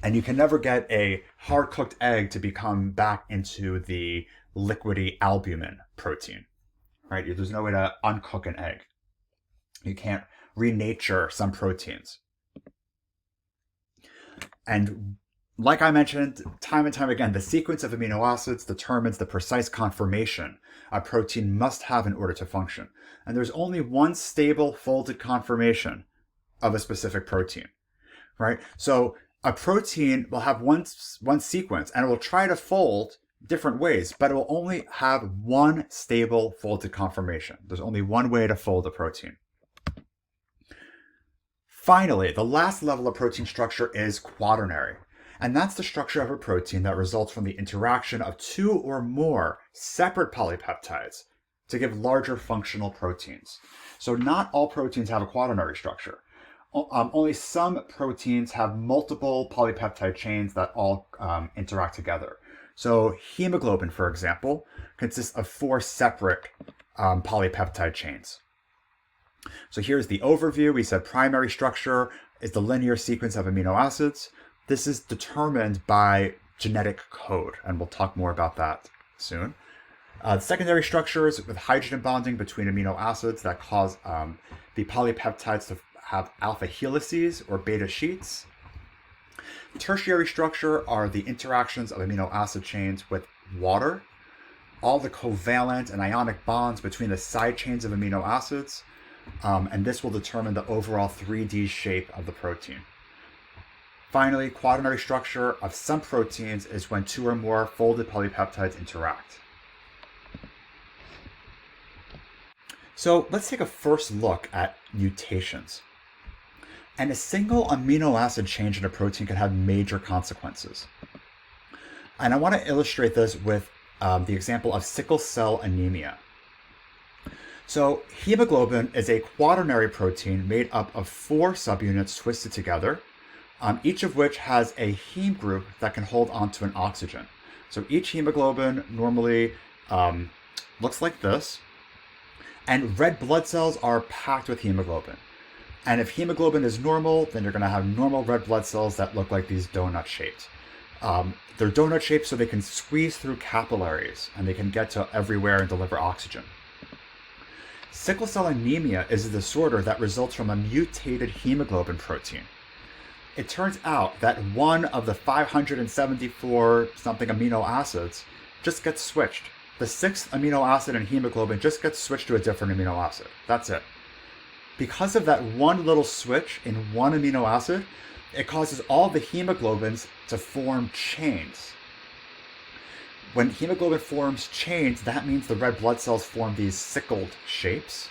And you can never get a hard-cooked egg to become back into the liquidy albumin protein, right? There's no way to uncook an egg. You can't renature some proteins. And like I mentioned time and time again, the sequence of amino acids determines the precise conformation a protein must have in order to function. And there's only one stable folded conformation of a specific protein, right? So a protein will have one sequence and it will try to fold different ways, but it will only have one stable folded conformation. There's only one way to fold a protein. Finally, the last level of protein structure is quaternary. And that's the structure of a protein that results from the interaction of two or more separate polypeptides to give larger functional proteins. So not all proteins have a quaternary structure. Only some proteins have multiple polypeptide chains that all interact together. So hemoglobin, for example, consists of 4 separate polypeptide chains. So here's the overview. We said primary structure is the linear sequence of amino acids. This is determined by genetic code, and we'll talk more about that soon. The secondary structures with hydrogen bonding between amino acids that cause the polypeptides to have alpha helices or beta sheets. Tertiary structure are the interactions of amino acid chains with water, all the covalent and ionic bonds between the side chains of amino acids, and this will determine the overall 3D shape of the protein. Finally, quaternary structure of some proteins is when 2 or more folded polypeptides interact. So let's take a first look at mutations. And a single amino acid change in a protein can have major consequences. And I want to illustrate this with the example of sickle cell anemia. So hemoglobin is a quaternary protein made up of 4 subunits twisted together, each of which has a heme group that can hold onto an oxygen. So each hemoglobin normally looks like this, and red blood cells are packed with hemoglobin. And if hemoglobin is normal, then you're going to have normal red blood cells that look like these donut shaped. They're donut shaped so they can squeeze through capillaries and they can get to everywhere and deliver oxygen. Sickle cell anemia is a disorder that results from a mutated hemoglobin protein. It turns out that one of the 574 something amino acids just gets switched. The 6th amino acid in hemoglobin just gets switched to a different amino acid. That's it. Because of that one little switch in one amino acid, it causes all the hemoglobins to form chains. When hemoglobin forms chains, that means the red blood cells form these sickled shapes,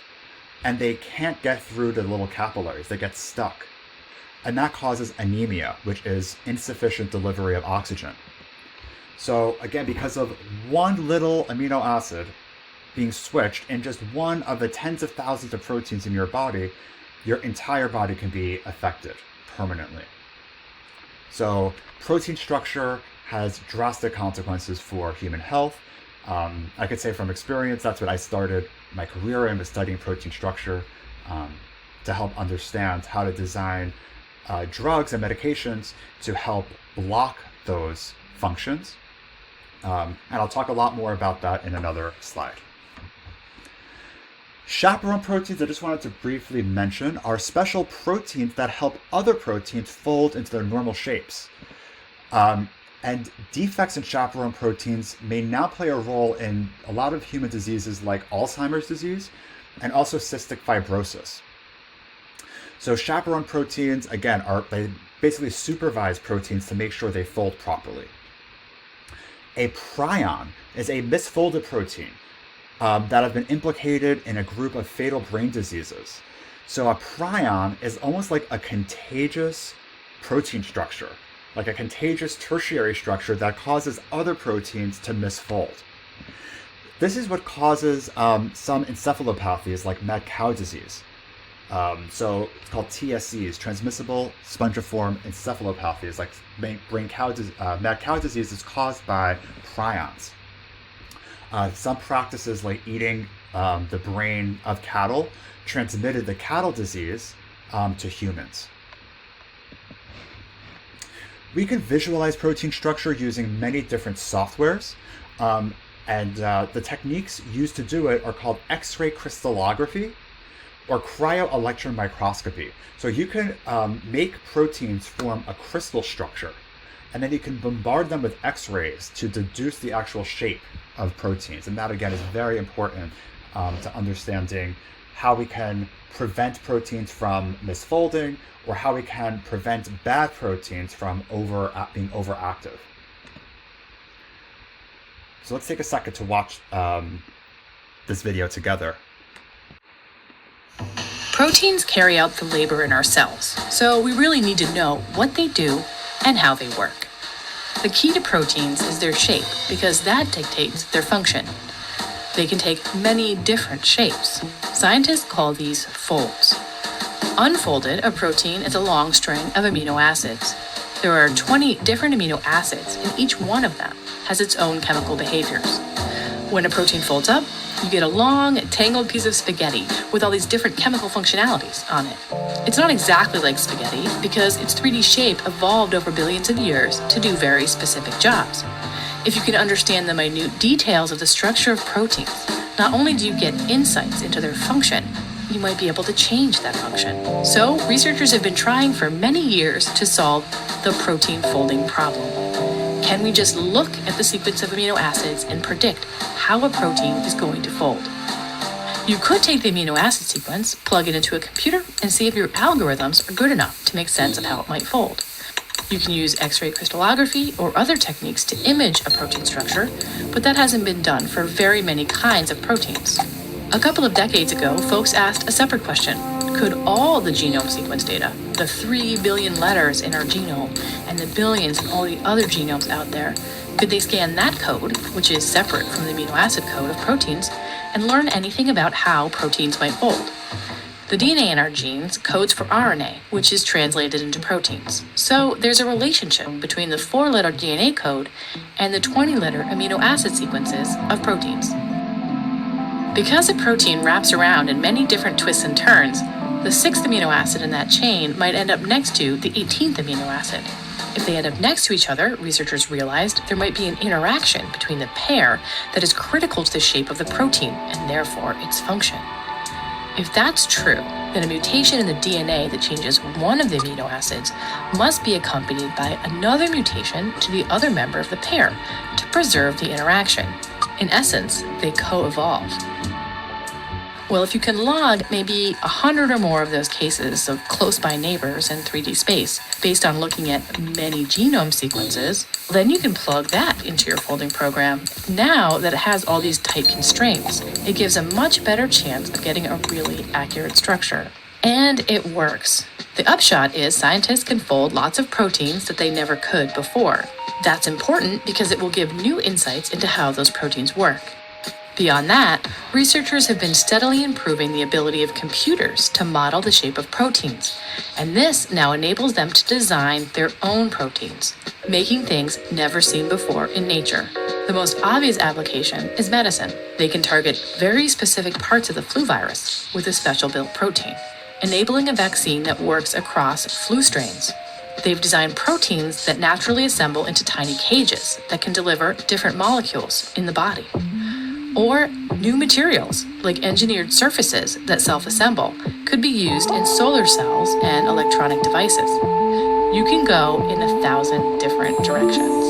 and they can't get through the little capillaries. They get stuck. And that causes anemia, which is insufficient delivery of oxygen. So again, because of one little amino acid being switched in just one of the tens of thousands of proteins in your body, your entire body can be affected permanently. So protein structure has drastic consequences for human health. I could say from experience, that's what I started my career in, was studying protein structure to help understand how to design drugs and medications to help block those functions. And I'll talk a lot more about that in another slide. Chaperone proteins, I just wanted to briefly mention, are special proteins that help other proteins fold into their normal shapes. And defects in chaperone proteins may now play a role in a lot of human diseases like Alzheimer's disease and also cystic fibrosis. So chaperone proteins, again, they basically supervise proteins to make sure they fold properly. A prion is a misfolded protein that have been implicated in a group of fatal brain diseases. So a prion is almost like a contagious protein structure, like a contagious tertiary structure that causes other proteins to misfold. This is what causes some encephalopathies like mad cow disease. So it's called TSCs, transmissible spongiform encephalopathies, like mad cow disease is caused by prions. Some practices like eating the brain of cattle transmitted the cattle disease to humans. We can visualize protein structure using many different softwares, and the techniques used to do it are called X-ray crystallography or cryo-electron microscopy. So you can make proteins form a crystal structure, and then you can bombard them with X-rays to deduce the actual shape of proteins. And that, again, is very important to understanding how we can prevent proteins from misfolding, or how we can prevent bad proteins from being overactive. So let's take a second to watch this video together. Proteins carry out the labor in our cells, so we really need to know what they do and how they work. The key to proteins is their shape, because that dictates their function. They can take many different shapes. Scientists call these folds. Unfolded, a protein is a long string of amino acids. There are 20 different amino acids, and each one of them has its own chemical behaviors. When a protein folds up, you get a long, tangled piece of spaghetti with all these different chemical functionalities on it. It's not exactly like spaghetti because its 3D shape evolved over billions of years to do very specific jobs. If you can understand the minute details of the structure of proteins, not only do you get insights into their function, you might be able to change that function. So, researchers have been trying for many years to solve the protein folding problem. Can we just look at the sequence of amino acids and predict how a protein is going to fold? You could take the amino acid sequence, plug it into a computer, and see if your algorithms are good enough to make sense of how it might fold. You can use X-ray crystallography or other techniques to image a protein structure, but that hasn't been done for very many kinds of proteins. A couple of decades ago, folks asked a separate question. Could all the genome sequence data, the 3 billion letters in our genome, and the billions in all the other genomes out there, could they scan that code, which is separate from the amino acid code of proteins, and learn anything about how proteins might fold? The DNA in our genes codes for RNA, which is translated into proteins. So there's a relationship between the 4-letter DNA code and the 20-letter amino acid sequences of proteins. Because a protein wraps around in many different twists and turns, the 6th amino acid in that chain might end up next to the 18th amino acid. If they end up next to each other, researchers realized there might be an interaction between the pair that is critical to the shape of the protein and therefore its function. If that's true, then a mutation in the DNA that changes one of the amino acids must be accompanied by another mutation to the other member of the pair to preserve the interaction. In essence, they co-evolve. Well, if you can log maybe 100 or more of those cases of close-by neighbors in 3D space based on looking at many genome sequences, then you can plug that into your folding program. Now that it has all these tight constraints, it gives a much better chance of getting a really accurate structure. And it works. The upshot is scientists can fold lots of proteins that they never could before. That's important because it will give new insights into how those proteins work. Beyond that, researchers have been steadily improving the ability of computers to model the shape of proteins, and this now enables them to design their own proteins, making things never seen before in nature. The most obvious application is medicine. They can target very specific parts of the flu virus with a special built protein, enabling a vaccine that works across flu strains. They've designed proteins that naturally assemble into tiny cages that can deliver different molecules in the body. Or new materials, like engineered surfaces that self-assemble, could be used in solar cells and electronic devices. You can go in 1,000 different directions.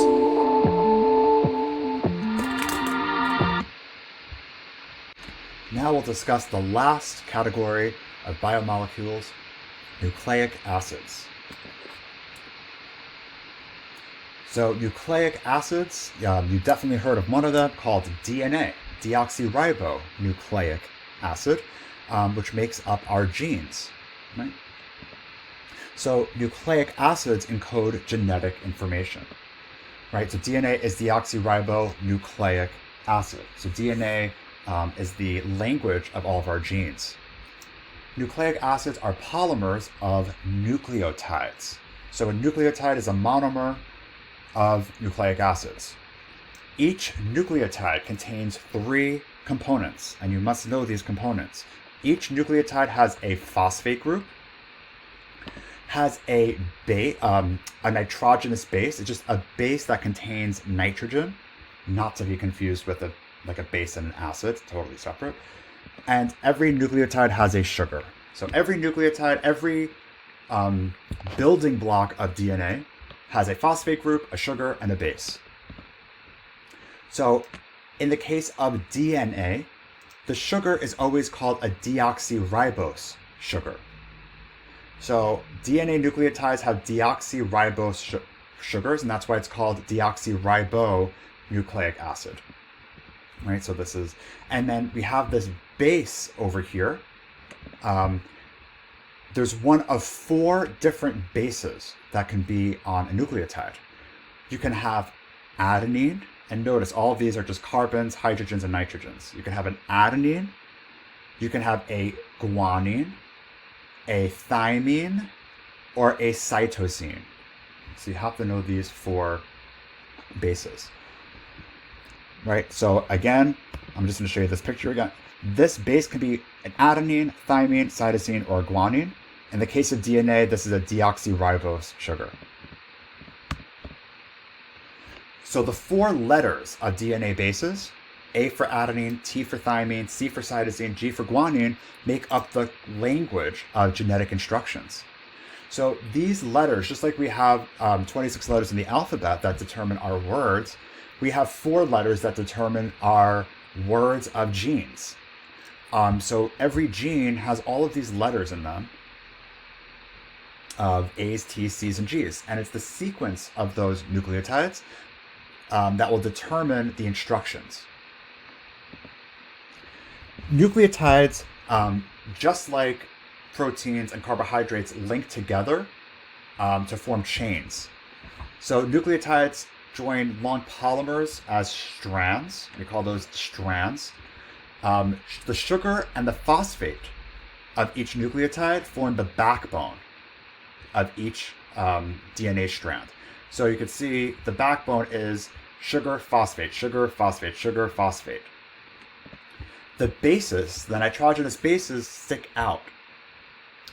Now we'll discuss the last category of biomolecules, nucleic acids. So nucleic acids, you've definitely heard of one of them called DNA, deoxyribonucleic acid, which makes up our genes. Right? So nucleic acids encode genetic information. Right? So DNA is deoxyribonucleic acid. So DNA is the language of all of our genes. Nucleic acids are polymers of nucleotides. So a nucleotide is a monomer of nucleic acids. Each nucleotide contains 3 components, and you must know these components. Each nucleotide has a phosphate group, has a nitrogenous base. It's just a base that contains nitrogen, not to be confused with a base and an acid, totally separate. And every nucleotide has a sugar. So every nucleotide, every building block of DNA has a phosphate group, a sugar, and a base. So in the case of DNA, the sugar is always called a deoxyribose sugar. So DNA nucleotides have deoxyribose sugars, and that's why it's called deoxyribonucleic acid. Right, so this is, and then we have this base over here. There's one of 4 different bases that can be on a nucleotide. You can have adenine, and notice all of these are just carbons, hydrogens, and nitrogens. You can have an adenine, you can have a guanine, a thymine, or a cytosine. So you have to know these 4 bases. Right, so again, I'm just going to show you this picture again. This base can be an adenine, thymine, cytosine, or a guanine. In the case of DNA, this is a deoxyribose sugar. So the 4 letters of DNA bases, A for adenine, T for thymine, C for cytosine, G for guanine, make up the language of genetic instructions. So these letters, just like we have 26 letters in the alphabet that determine our words, we have 4 letters that determine our words of genes. So every gene has all of these letters in them of A's, T's, C's, and G's. And it's the sequence of those nucleotides that will determine the instructions. Nucleotides, just like proteins and carbohydrates, link together to form chains. So nucleotides join long polymers as strands. We call those strands. The sugar and the phosphate of each nucleotide form the backbone of each DNA strand. So you can see the backbone is sugar, phosphate, sugar, phosphate, sugar, phosphate. The bases, the nitrogenous bases, stick out,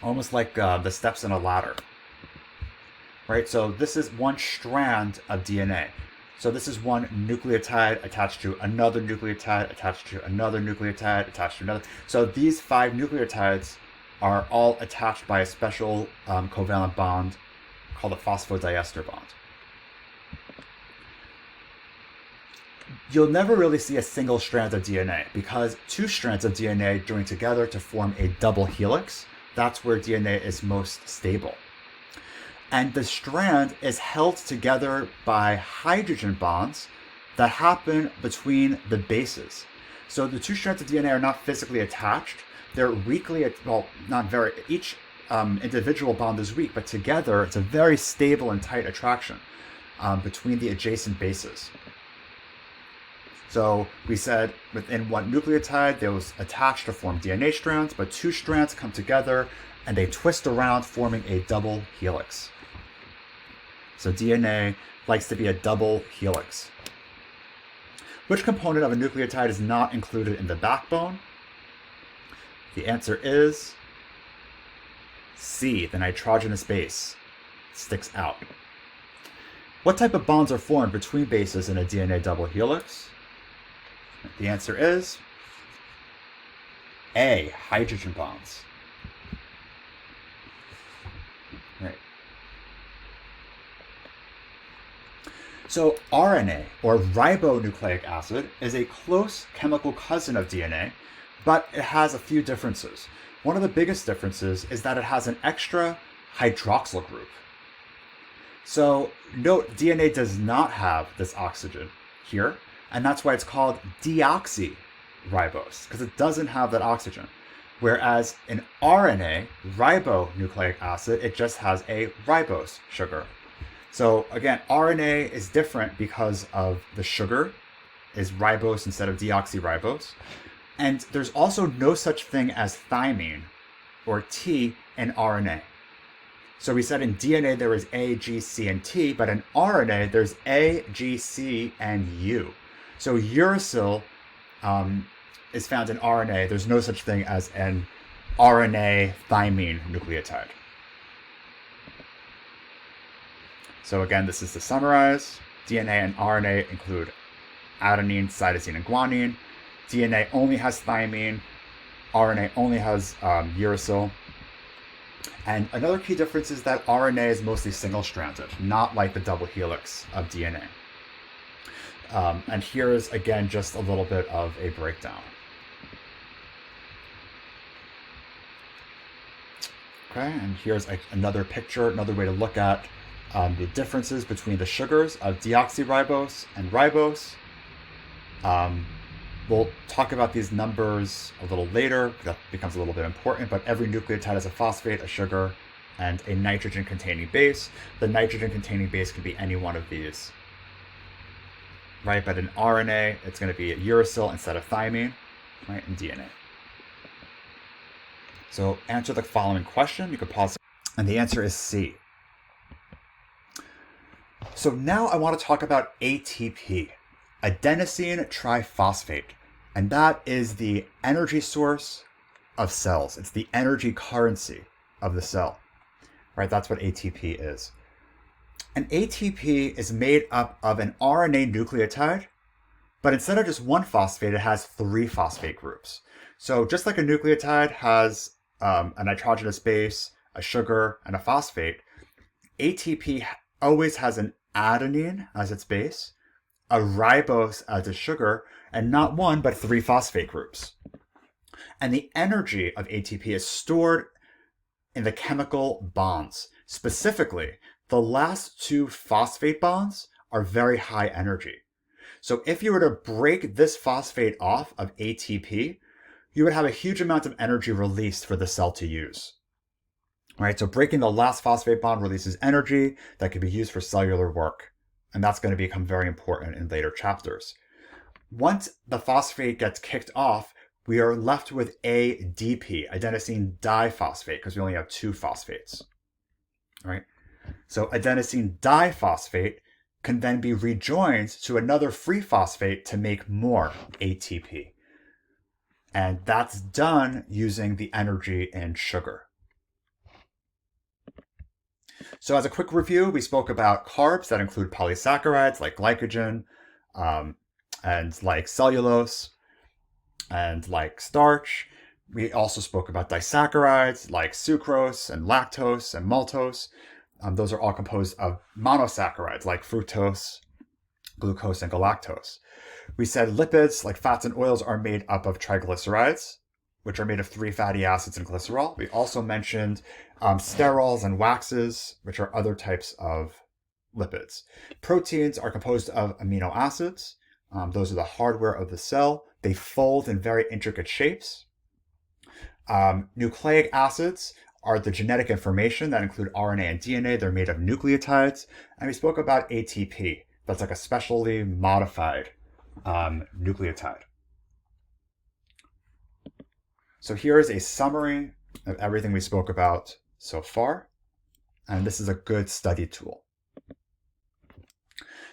almost like the steps in a ladder. Right, so this is one strand of DNA. So this is one nucleotide attached to another nucleotide, attached to another nucleotide, attached to another. So these 5 nucleotides are all attached by a special covalent bond called a phosphodiester bond. You'll never really see a single strand of DNA because 2 strands of DNA join together to form a double helix. That's where DNA is most stable. And the strand is held together by hydrogen bonds that happen between the bases. So the 2 strands of DNA are not physically attached. They're weakly, well, not very, each individual bond is weak, but together it's a very stable and tight attraction between the adjacent bases. So we said within one nucleotide, they was attached to form DNA strands, but 2 strands come together and they twist around, forming a double helix. So DNA likes to be a double helix. Which component of a nucleotide is not included in the backbone? The answer is C, the nitrogenous base. It sticks out. What type of bonds are formed between bases in a DNA double helix? The answer is A, hydrogen bonds. Right. So RNA, or ribonucleic acid, is a close chemical cousin of DNA, but it has a few differences. One of the biggest differences is that it has an extra hydroxyl group. So note, DNA does not have this oxygen here, and that's why it's called deoxyribose, because it doesn't have that oxygen. Whereas in RNA, ribonucleic acid, it just has a ribose sugar. So again, RNA is different because of the sugar is ribose instead of deoxyribose. And there's also no such thing as thymine, or T, in RNA. So we said in DNA there is A, G, C, and T, but in RNA there's A, G, C, and U. So uracil is found in RNA. There's no such thing as an RNA thymine nucleotide. So again, this is to summarize. DNA and RNA include adenine, cytosine, and guanine. DNA only has thymine. RNA only has uracil. And another key difference is that RNA is mostly single-stranded, not like the double helix of DNA. And here is, again, just a little bit of a breakdown. Okay, and here's another picture, another way to look at the differences between the sugars of deoxyribose and ribose. We'll talk about these numbers a little later. That becomes a little bit important, but every nucleotide has a phosphate, a sugar, and a nitrogen-containing base. The nitrogen-containing base can be any one of these, right? But in RNA, it's going to be uracil instead of thymine, right, in DNA. So answer the following question. You can pause. And the answer is C. So now I want to talk about ATP, adenosine triphosphate. And that is the energy source of cells. It's the energy currency of the cell, right? That's what ATP is. And ATP is made up of an RNA nucleotide, but instead of just one phosphate, it has 3 phosphate groups. So just like a nucleotide has a nitrogenous base, a sugar, and a phosphate, ATP always has an adenine as its base, a ribose as its sugar, and not 1, but 3 phosphate groups. And the energy of ATP is stored in the chemical bonds. Specifically, the last 2 phosphate bonds are very high energy. So if you were to break this phosphate off of ATP, you would have a huge amount of energy released for the cell to use. All right, so breaking the last phosphate bond releases energy that can be used for cellular work. And that's going to become very important in later chapters. Once the phosphate gets kicked off, we are left with ADP, adenosine diphosphate, because we only have 2 phosphates. All right, so adenosine diphosphate can then be rejoined to another free phosphate to make more ATP. And that's done using the energy in sugar. So as a quick review, we spoke about carbs that include polysaccharides like glycogen, and like cellulose, and like starch. We also spoke about disaccharides like sucrose and lactose and maltose. Those are all composed of monosaccharides like fructose, glucose, and galactose. We said lipids like fats and oils are made up of triglycerides, which are made of 3 fatty acids and glycerol. We also mentioned sterols and waxes, which are other types of lipids. Proteins are composed of amino acids. Those are the hardware of the cell. They fold in very intricate shapes. Nucleic acids are the genetic information that include RNA and DNA. They're made of nucleotides. And we spoke about ATP. That's like a specially modified nucleotide. So here is a summary of everything we spoke about so far. And this is a good study tool.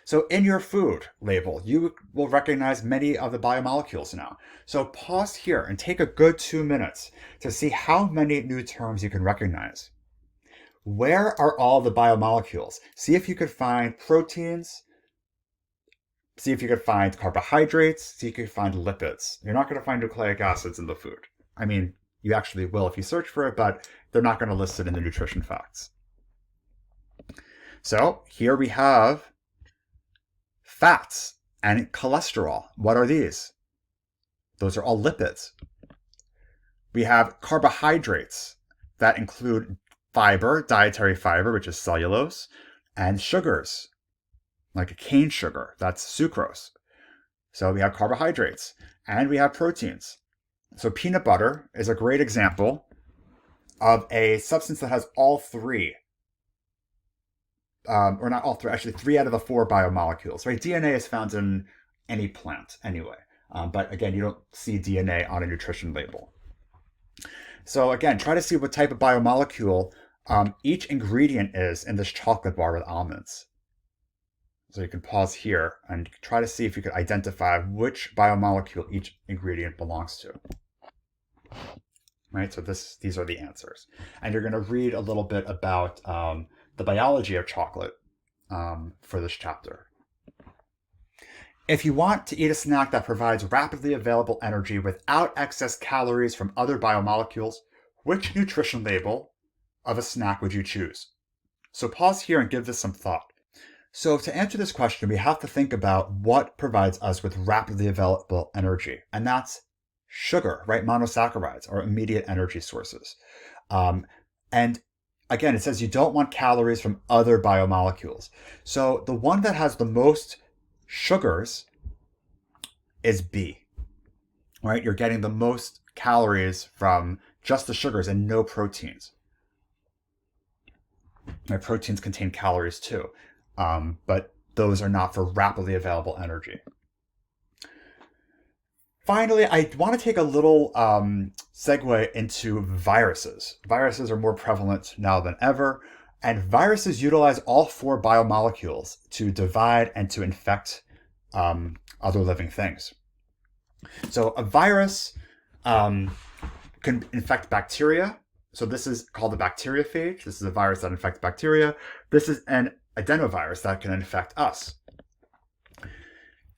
So in your food label, you will recognize many of the biomolecules now. So pause here and take a good 2 minutes to see how many new terms you can recognize. Where are all the biomolecules? See if you could find proteins, see if you could find carbohydrates, see if you could find lipids. You're not going to find nucleic acids in the food. I mean, you actually will if you search for it, but they're not going to list it in the nutrition facts. So here we have fats and cholesterol. What are these? Those are all lipids. We have carbohydrates that include fiber, dietary fiber, which is cellulose, and sugars, like a cane sugar, that's sucrose. So we have carbohydrates, and we have proteins. So peanut butter is a great example of a substance that has all three, or not all three, actually 3 out of the 4 biomolecules, right? DNA is found in any plant anyway. But again, you don't see DNA on a nutrition label. So again, try to see what type of biomolecule each ingredient is in this chocolate bar with almonds. So you can pause here and try to see if you could identify which biomolecule each ingredient belongs to. Right, so these are the answers. And you're going to read a little bit about the biology of chocolate for this chapter. If you want to eat a snack that provides rapidly available energy without excess calories from other biomolecules, which nutrition label of a snack would you choose? So pause here and give this some thought. So to answer this question, we have to think about what provides us with rapidly available energy, and that's sugar, right? Monosaccharides are immediate energy sources. And again, it says you don't want calories from other biomolecules. So the one that has the most sugars is B, right? You're getting the most calories from just the sugars and no proteins. Right? Proteins contain calories too, but those are not for rapidly available energy. Finally, I want to take a little segue into viruses. Viruses are more prevalent now than ever, and viruses utilize all 4 biomolecules to divide and to infect other living things. So a virus can infect bacteria. So this is called a bacteriophage. This is a virus that infects bacteria. This is an adenovirus that can infect us.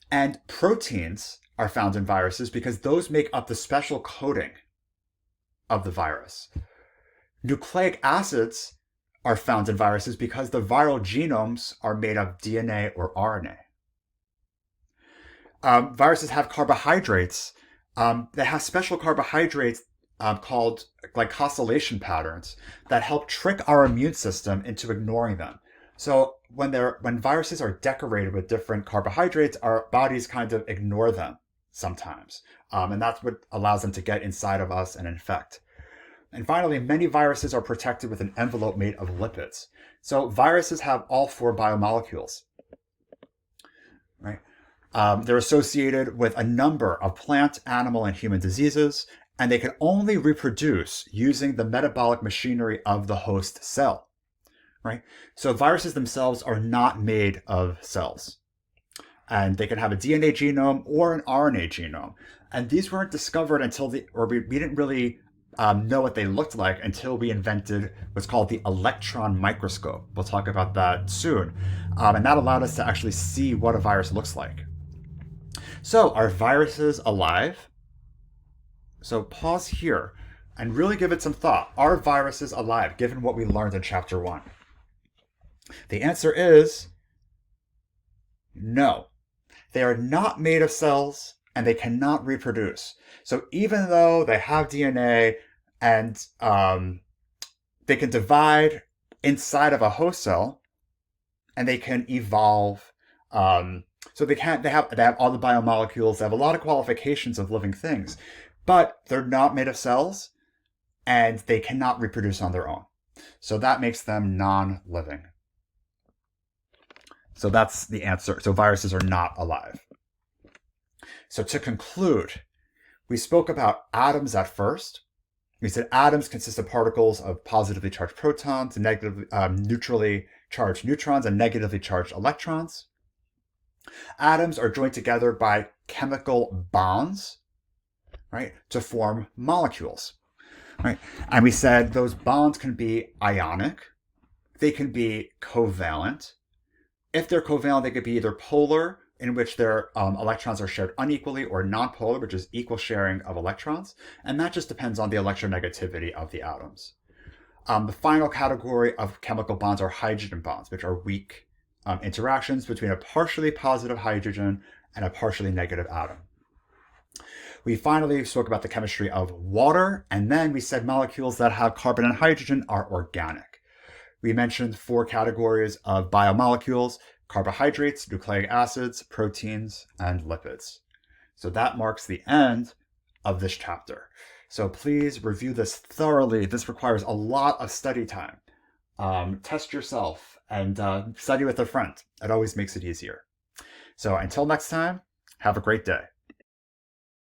And proteins are found in viruses because those make up the special coating of the virus. Nucleic acids are found in viruses because the viral genomes are made of DNA or RNA. Viruses have carbohydrates. They have special carbohydrates called glycosylation patterns that help trick our immune system into ignoring them. So when viruses are decorated with different carbohydrates, our bodies kind of ignore them sometimes. And that's what allows them to get inside of us and infect. And finally, many viruses are protected with an envelope made of lipids. So viruses have all 4 biomolecules, right? They're associated with a number of plant, animal, and human diseases, and they can only reproduce using the metabolic machinery of the host cell, right? So viruses themselves are not made of cells. And they can have a DNA genome or an RNA genome. And these weren't discovered until we didn't really know what they looked like until we invented what's called the electron microscope. We'll talk about that soon. And that allowed us to actually see what a virus looks like. So are viruses alive? So pause here and really give it some thought. Are viruses alive, given what we learned in chapter 1? The answer is no. They are not made of cells and they cannot reproduce. So even though they have DNA and they can divide inside of a host cell and they can evolve, so they have all the biomolecules, they have a lot of qualifications of living things, but they're not made of cells and they cannot reproduce on their own. So that makes them non-living. So that's the answer. So viruses are not alive. So to conclude, we spoke about atoms at first. We said atoms consist of particles of positively charged protons, neutrally charged neutrons, and negatively charged electrons. Atoms are joined together by chemical bonds, right, to form molecules, right? And we said those bonds can be ionic, they can be covalent. If they're covalent, they could be either polar in which their electrons are shared unequally, or nonpolar, which is equal sharing of electrons, and that just depends on the electronegativity of the atoms. The final category of chemical bonds are hydrogen bonds, which are weak interactions between a partially positive hydrogen and a partially negative atom. We finally spoke about the chemistry of water, and then we said molecules that have carbon and hydrogen are organic. We mentioned 4 categories of biomolecules: carbohydrates, nucleic acids, proteins, and lipids. So that marks the end of this chapter. So please review this thoroughly. This requires a lot of study time. Test yourself and study with a friend. It always makes it easier. So until next time, have a great day.